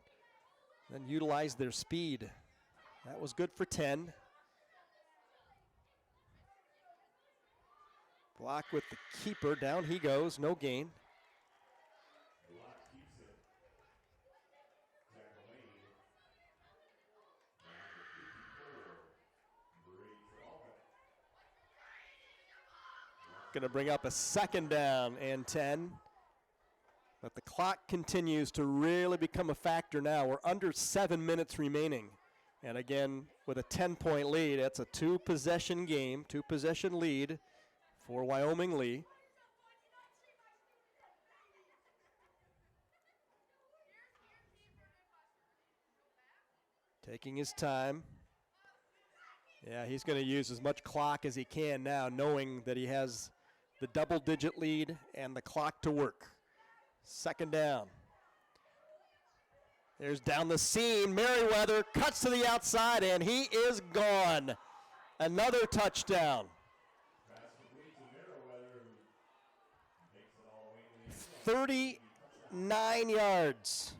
then utilize their speed. That was good for 10. Block with the keeper. Down he goes. No gain. Going to bring up a second down and 10. But the clock continues to really become a factor now. We're under 7 minutes remaining. And again, with a 10-point lead, that's a two-possession game, two-possession lead for Wyoming Lee. Taking his time. Yeah, he's going to use as much clock as he can now, knowing that he has the double-digit lead and the clock to work. Second down. There's down the seam. Merriweather cuts to the outside, and he is gone. Another touchdown. 39 yards.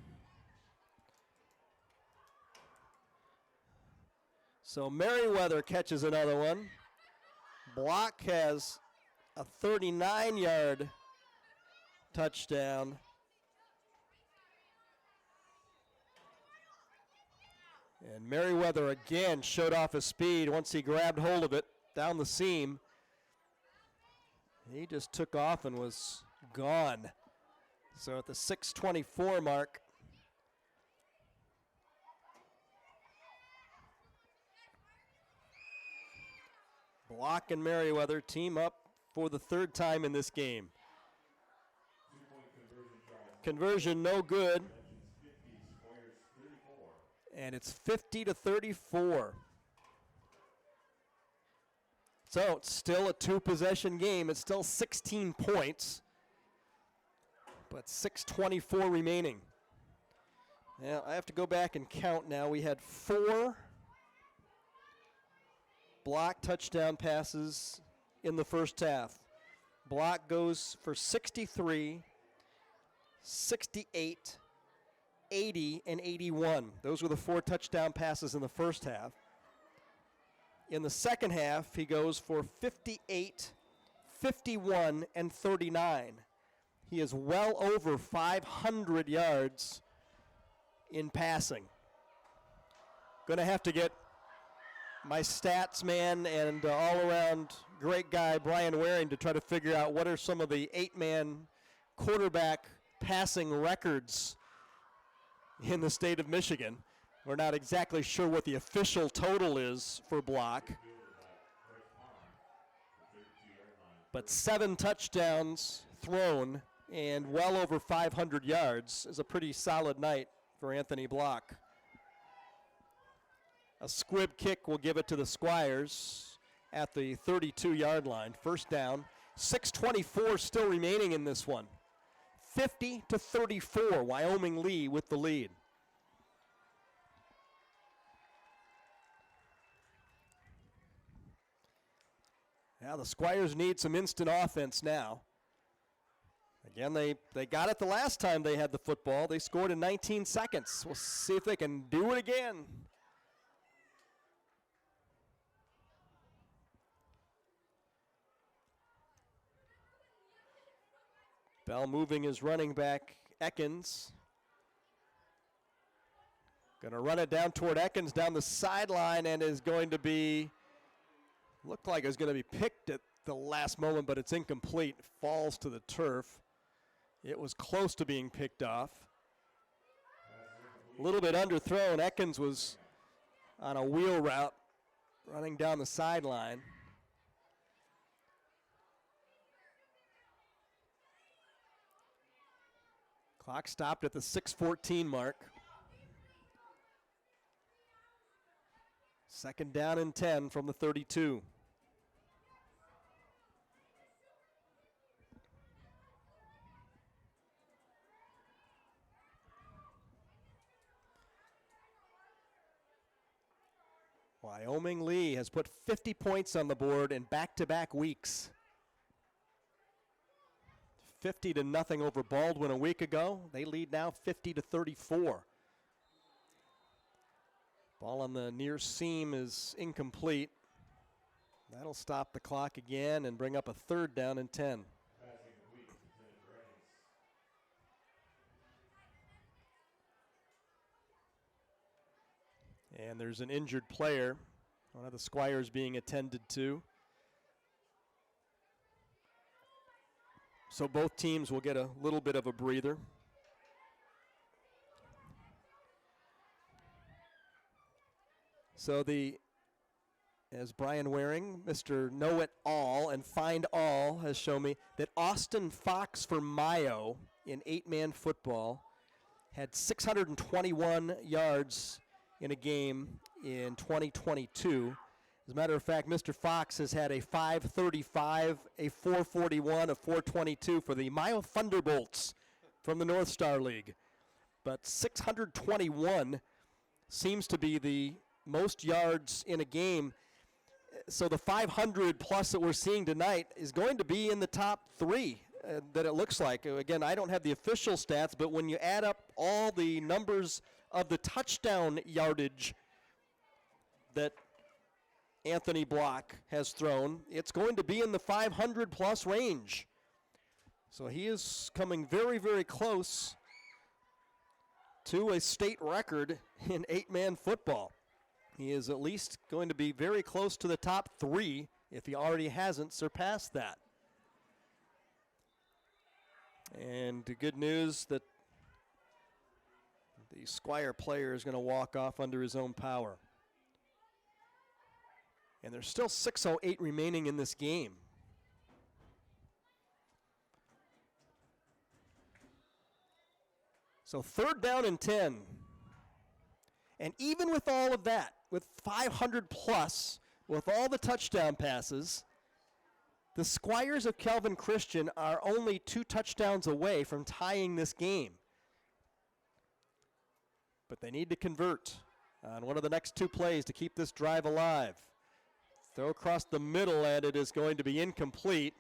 So Merriweather catches another one. Block has a 39-yard touchdown. And Merriweather again showed off his speed once he grabbed hold of it down the seam. He just took off and was gone. So at the 6:24 mark, Block and Merriweather team up for the third time in this game. Conversion no good. And it's 50-34. So it's still a two-possession game. It's still 16 points, but 6:24 remaining. Now I have to go back and count now. We had 4 Block touchdown passes in the first half. Block goes for 63, 68, 80, and 81. Those were the 4 touchdown passes in the first half. In the second half, he goes for 58, 51, and 39. He is well over 500 yards in passing. Going to have to get my stats man and all-around great guy, Brian Waring, to try to figure out what are some of the 8-man quarterback passing records in the state of Michigan. We're not exactly sure what the official total is for Block. But 7 touchdowns thrown and well over 500 yards is a pretty solid night for Anthony Block. A squib kick will give it to the Squires at the 32-yard line. First down. 6:24 still remaining in this one. 50-34, Wyoming Lee with the lead. Now the Squires need some instant offense now. Again, they got it the last time they had the football. They scored in 19 seconds. We'll see if they can do it again. Bell moving his running back, Ekins. Going to run it down toward Ekins down the sideline, and is going to be, looked like it was going to be picked at the last moment, but it's incomplete. Falls to the turf. It was close to being picked off. A little bit underthrown. Ekins was on a wheel route running down the sideline. Clock stopped at the 6:14 mark. Second down and 10 from the 32. Wyoming Lee has put 50 points on the board in back-to-back weeks. 50-0 over Baldwin a week ago. They lead now 50-34. Ball on the near seam is incomplete. That'll stop the clock again and bring up a third down and 10. And there's an injured player, one of the Squires being attended to. So both teams will get a little bit of a breather. So as Brian Waring, Mr. Know-It-All and Find All has shown me that Austin Fox for Mayo in 8-man football had 621 yards in a game in 2022. As a matter of fact, Mr. Fox has had a 535, a 441, a 422 for the Mayo Thunderbolts from the North Star League. but 621 seems to be the most yards in a game. So the 500 plus that we're seeing tonight is going to be in the top 3 that it looks like. Again, I don't have the official stats, but when you add up all the numbers of the touchdown yardage that Anthony Block has thrown, it's going to be in the 500 plus range. So he is coming very, very close to a state record in 8-man football. He is at least going to be very close to the top 3 if he already hasn't surpassed that. And the good news that the Squire player is going to walk off under his own power. And there's still 6:08 remaining in this game. So 3rd down and 10. And even with all of that, with 500 plus, with all the touchdown passes, the Squires of Calvin Christian are only 2 touchdowns away from tying this game. But they need to convert on one of the next 2 plays to keep this drive alive. Throw across the middle, and it is going to be incomplete.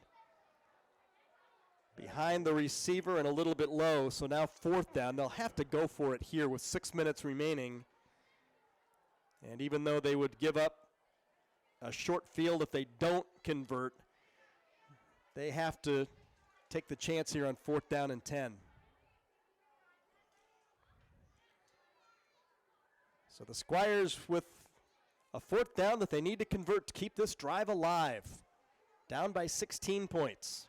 Behind the receiver and a little bit low, so now 4th down. They'll have to go for it here with 6 minutes remaining. And even though they would give up a short field if they don't convert, they have to take the chance here on 4th down and 10. So the Squires with a 4th down that they need to convert to keep this drive alive. Down by 16 points.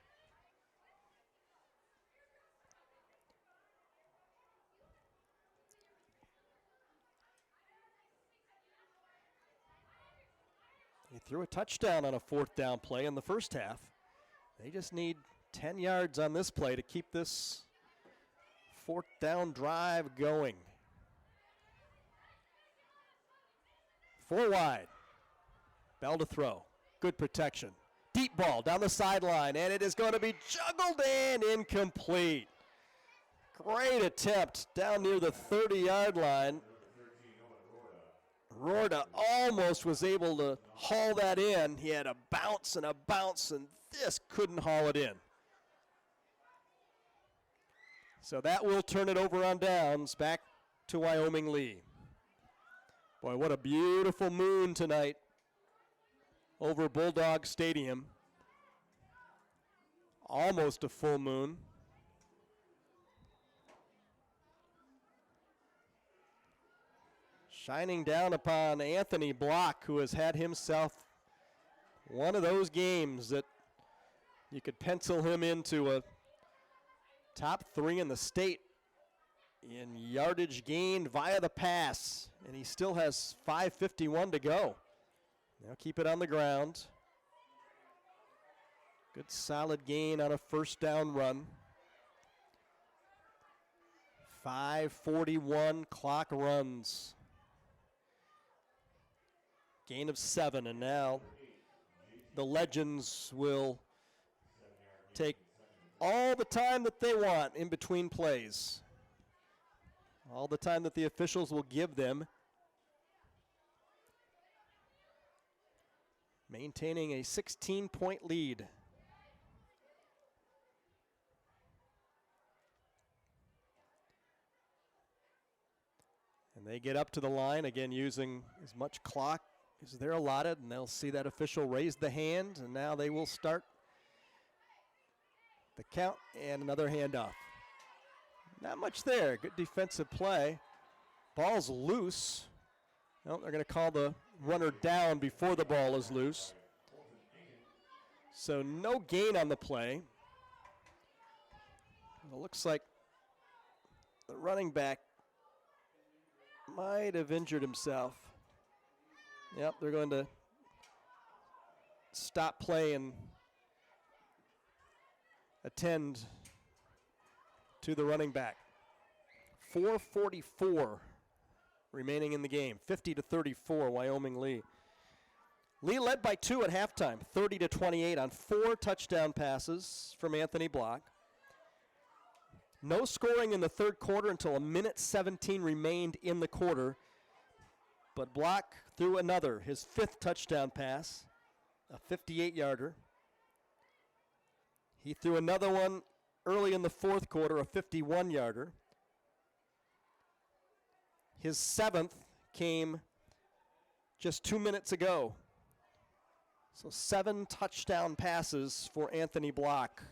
He threw a touchdown on a 4th down play in the first half. They just need 10 yards on this play to keep this 4th down drive going. 4 wide. Bell to throw. Good protection. Deep ball down the sideline, and it is going to be juggled and incomplete. Great attempt down near the 30-yard line. Rorda almost was able to haul that in. He had a bounce, and this couldn't haul it in. So that will turn it over on downs back to Wyoming Lee. Boy, what a beautiful moon tonight over Bulldog Stadium. Almost a full moon. Shining down upon Anthony Block, who has had himself one of those games that you could pencil him into a top 3 in the state in yardage gained via the pass. And he still has 5:51 to go. Now keep it on the ground. Good solid gain on a 1st down run. 5:41 clock runs. Gain of 7, and now the Legends will take all the time that they want in between plays. All the time that the officials will give them. Maintaining a 16-point lead. And they get up to the line, again using as much clock as they're allotted, and they'll see that official raise the hand, and now they will start the count, and another handoff. Not much there. Good defensive play. Ball's loose. No, they're going to call the runner down before the ball is loose. So no gain on the play. It looks like the running back might have injured himself. Yep, they're going to stop play and attend to the running back. 4:44 remaining in the game. 50-34, Wyoming Lee. Lee led by 2 at halftime, 30-28 on 4 touchdown passes from Anthony Block. No scoring in the third quarter until 1:17 remained in the quarter. But Block threw another, his 5th touchdown pass, a 58-yarder. He threw another one early in the fourth quarter, a 51-yarder. His 7th came just 2 minutes ago. So 7 touchdown passes for Anthony Block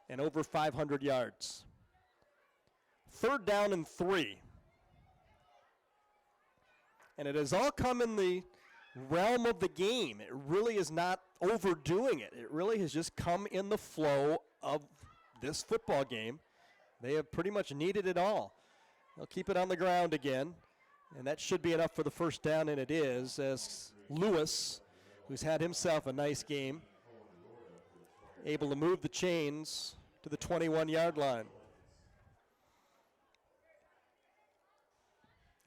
and over 500 yards. 3rd down and 3. And it has all come in the realm of the game. It really is not overdoing it. It really has just come in the flow of this football game. They have pretty much needed it all. They'll keep it on the ground again, and that should be enough for the first down, and it is, as Lewis, who's had himself a nice game, able to move the chains to the 21-yard line.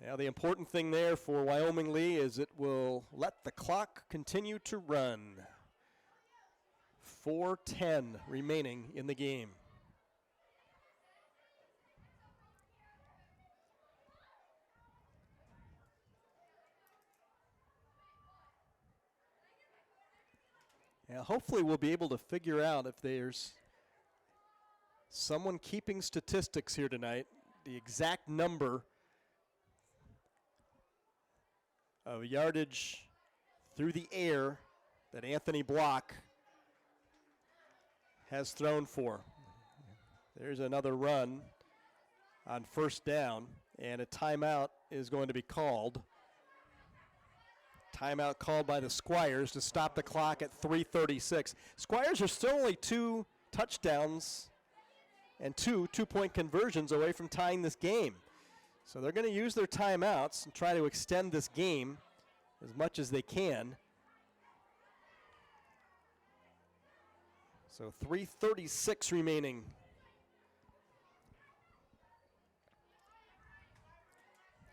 Now, the important thing there for Wyoming Lee is it will let the clock continue to run. 4:10 remaining in the game. Now, hopefully we'll be able to figure out if there's someone keeping statistics here tonight, the exact number of yardage through the air that Anthony Block has thrown for. There's another run on first down, and a timeout is going to be called. Timeout called by the Squires to stop the clock at 3:36. Squires are still only 2 touchdowns and 2 two-point conversions away from tying this game. So they're going to use their timeouts and try to extend this game as much as they can. So 3:36 remaining.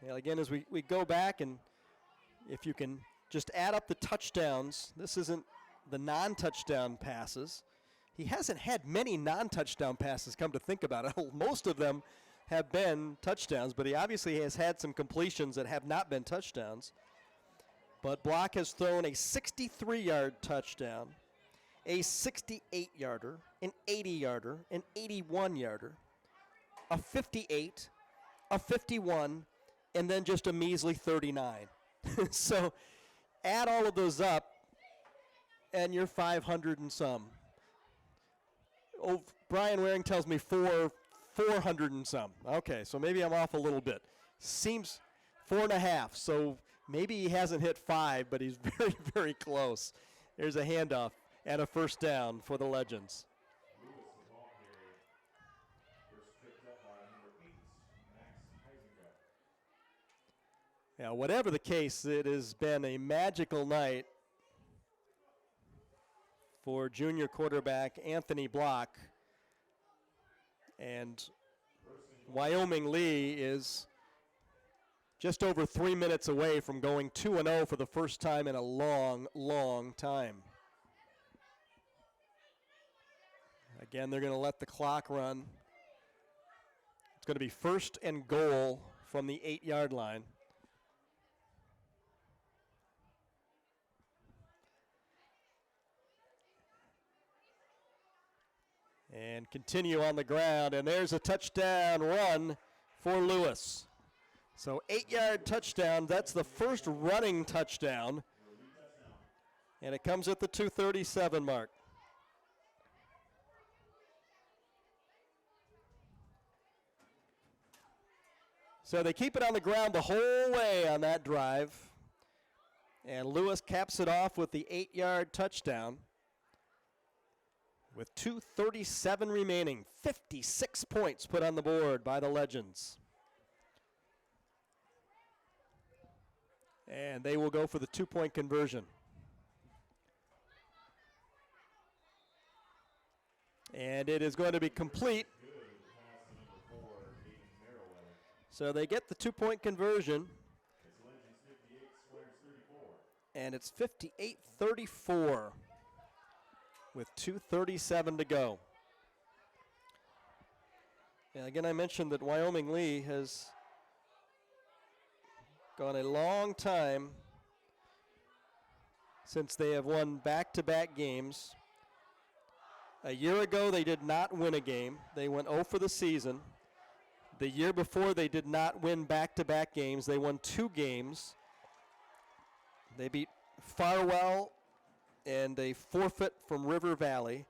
Well, again, as we go back, and if you can just add up the touchdowns, this isn't the non-touchdown passes. He hasn't had many non-touchdown passes, come to think about it. Most of them have been touchdowns, but he obviously has had some completions that have not been touchdowns. But Block has thrown a 63-yard touchdown, a 68-yarder, an 80-yarder, an 81-yarder, a 58, a 51, and then just a measly 39. So add all of those up, and you're 500 and some. Oh, Brian Waring tells me 400 and some. Okay, so maybe I'm off a little bit. Seems 4.5, so maybe he hasn't hit 5, but he's very, very close. There's a handoff and a first down for the Legends. Now, whatever the case, it has been a magical night for junior quarterback Anthony Block. And Wyoming Lee is just over 3 minutes away from going 2-0 for the first time in a long, long time. Again, they're going to let the clock run. It's going to be 1st and goal from the 8-yard line. And continue on the ground, and there's a touchdown run for Lewis. So 8-yard touchdown, that's the first running touchdown. And it comes at the 2:37 mark. So they keep it on the ground the whole way on that drive. And Lewis caps it off with the 8-yard touchdown. With 2:37 remaining, 56 points put on the board by the Legends. And they will go for the 2-point conversion. And it is going to be complete. So they get the 2-point conversion. And it's 58-34. With 2:37 to go. And again, I mentioned that Wyoming Lee has gone a long time since they have won back-to-back games. A year ago, they did not win a game. They went 0 for the season. The year before, they did not win back-to-back games. They won 2 games. They beat Farwell and a forfeit from River Valley.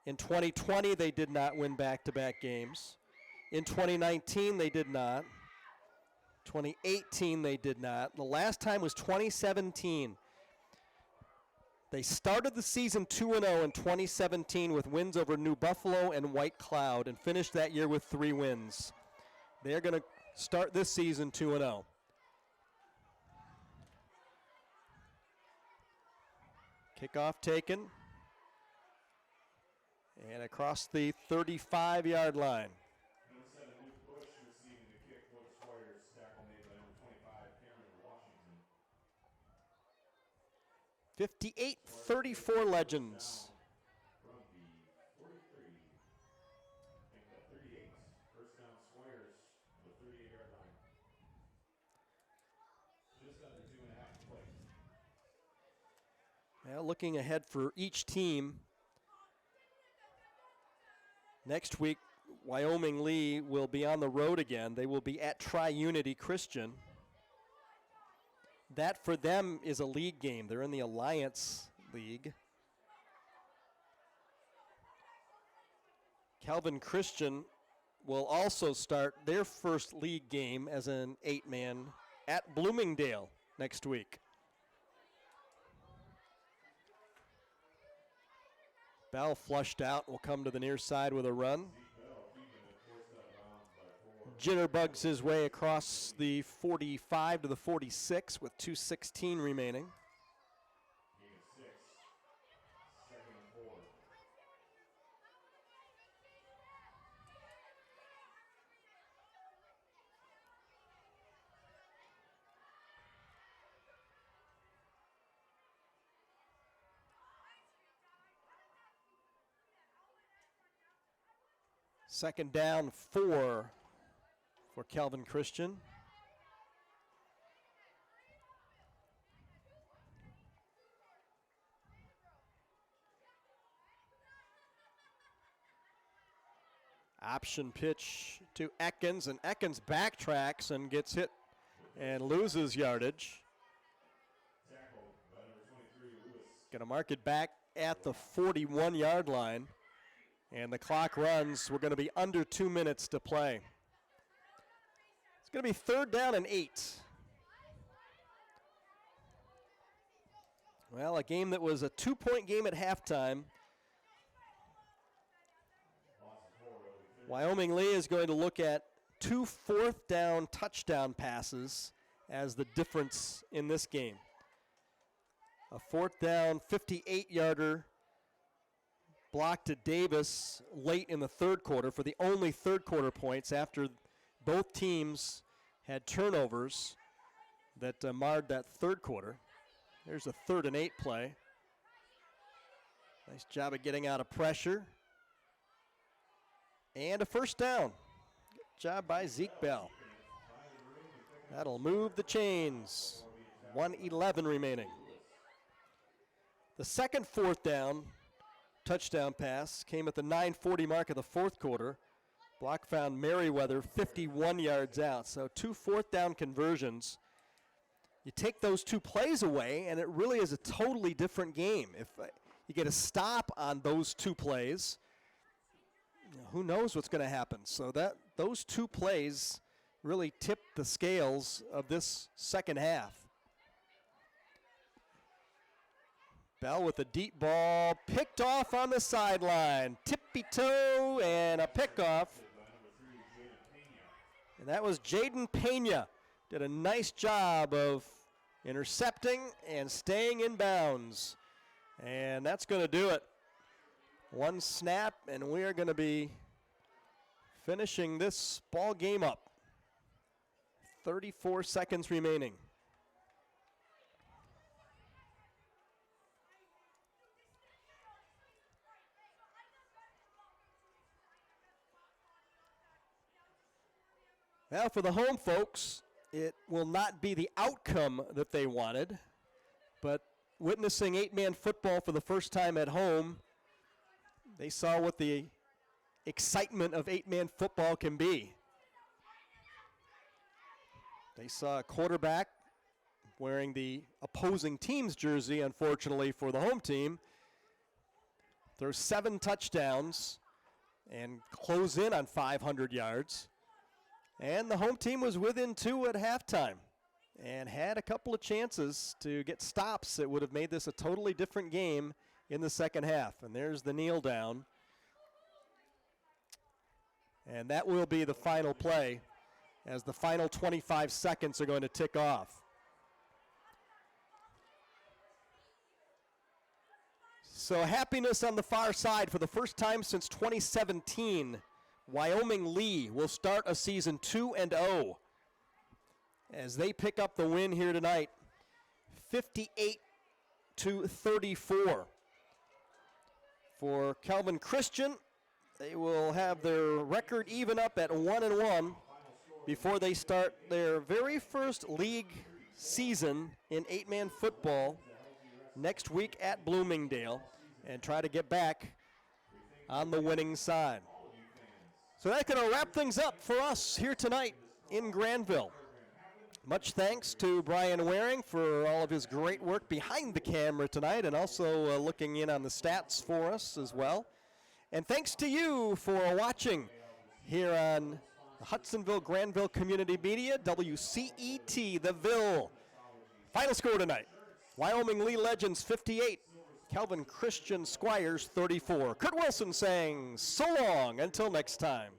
In 2020, they did not win back-to-back games. In 2019, they did not. 2018, they did not. The last time was 2017. They started the season 2-0 in 2017 with wins over New Buffalo and White Cloud and finished that year with 3 wins. They're going to start this season 2-0. Kickoff taken. And across the 35-yard line. Number 7, Luke Bush receiving the kick. Luke Squires tackle made by number 25, Cameron Washington. 58-34 Legends. From the 43, I think the 38. First down, Squires, the 38-yard line. Just under 2.5 to play. Well, looking ahead for each team, next week, Wyoming Lee will be on the road again. They will be at Tri-Unity Christian. That for them is a league game. They're in the Alliance League. Calvin Christian will also start their first league game as an 8-man at Bloomingdale next week. Bell flushed out, will come to the near side with a run. Jitterbugs his way across the 45 to the 46 with 2:16 remaining. Gain of 6. 2nd and 4. Second down, 4 for Calvin Christian. Option pitch to Ekins, and Ekins backtracks and gets hit and loses yardage. Tackle by number 23, Lewis. Going to mark it back at the 41-yard line. And the clock runs. We're going to be under 2 minutes to play. It's going to be 3rd down and 8. Well, a game that was a 2-point game at halftime. Wyoming Lee is going to look at 2 fourth-down touchdown passes as the difference in this game. A 4th down, 58-yarder block to Davis late in the 3rd quarter for the only 3rd quarter points after both teams had turnovers that marred that 3rd quarter. There's a 3rd and 8 play. Nice job of getting out of pressure. And a 1st down. Good job by Zeke Bell. That'll move the chains. 1:11 remaining. The second 4th down touchdown pass came at the 9:40 mark of the 4th quarter. Block found Merriweather 51 yards out. So 2 4th down conversions. You take those 2 plays away, and it really is a totally different game. If you get a stop on those 2 plays, who knows what's going to happen. So those 2 plays really tipped the scales of this second half. Bell with a deep ball, picked off on the sideline. Tippy-toe and a pickoff. And that was Jaden Pena. Did a nice job of intercepting and staying in bounds. And that's going to do it. 1 snap, and we are going to be finishing this ball game up. 34 seconds remaining. Now for the home folks, it will not be the outcome that they wanted, but witnessing 8-man football for the first time at home, they saw what the excitement of 8-man football can be. They saw a quarterback wearing the opposing team's jersey, unfortunately for the home team, throw 7 touchdowns and close in on 500 yards. And the home team was within 2 at halftime and had a couple of chances to get stops that would have made this a totally different game in the second half. And there's the kneel down. And that will be the final play as the final 25 seconds are going to tick off. So happiness on the far side. For the first time since 2017, Wyoming Lee will start a season 2-0 as they pick up the win here tonight, 58-34. For Calvin Christian, they will have their record even up at 1-1 before they start their very first league season in 8-man football next week at Bloomingdale and try to get back on the winning side. So that's going to wrap things up for us here tonight in Granville. Much thanks to Brian Waring for all of his great work behind the camera tonight and also looking in on the stats for us as well. And thanks to you for watching here on Hudsonville Granville Community Media, WCET, The Ville. Final score tonight, Wyoming Lee Legends 58, Calvin Christian Squires 34. Kurt Wilson saying so long until next time.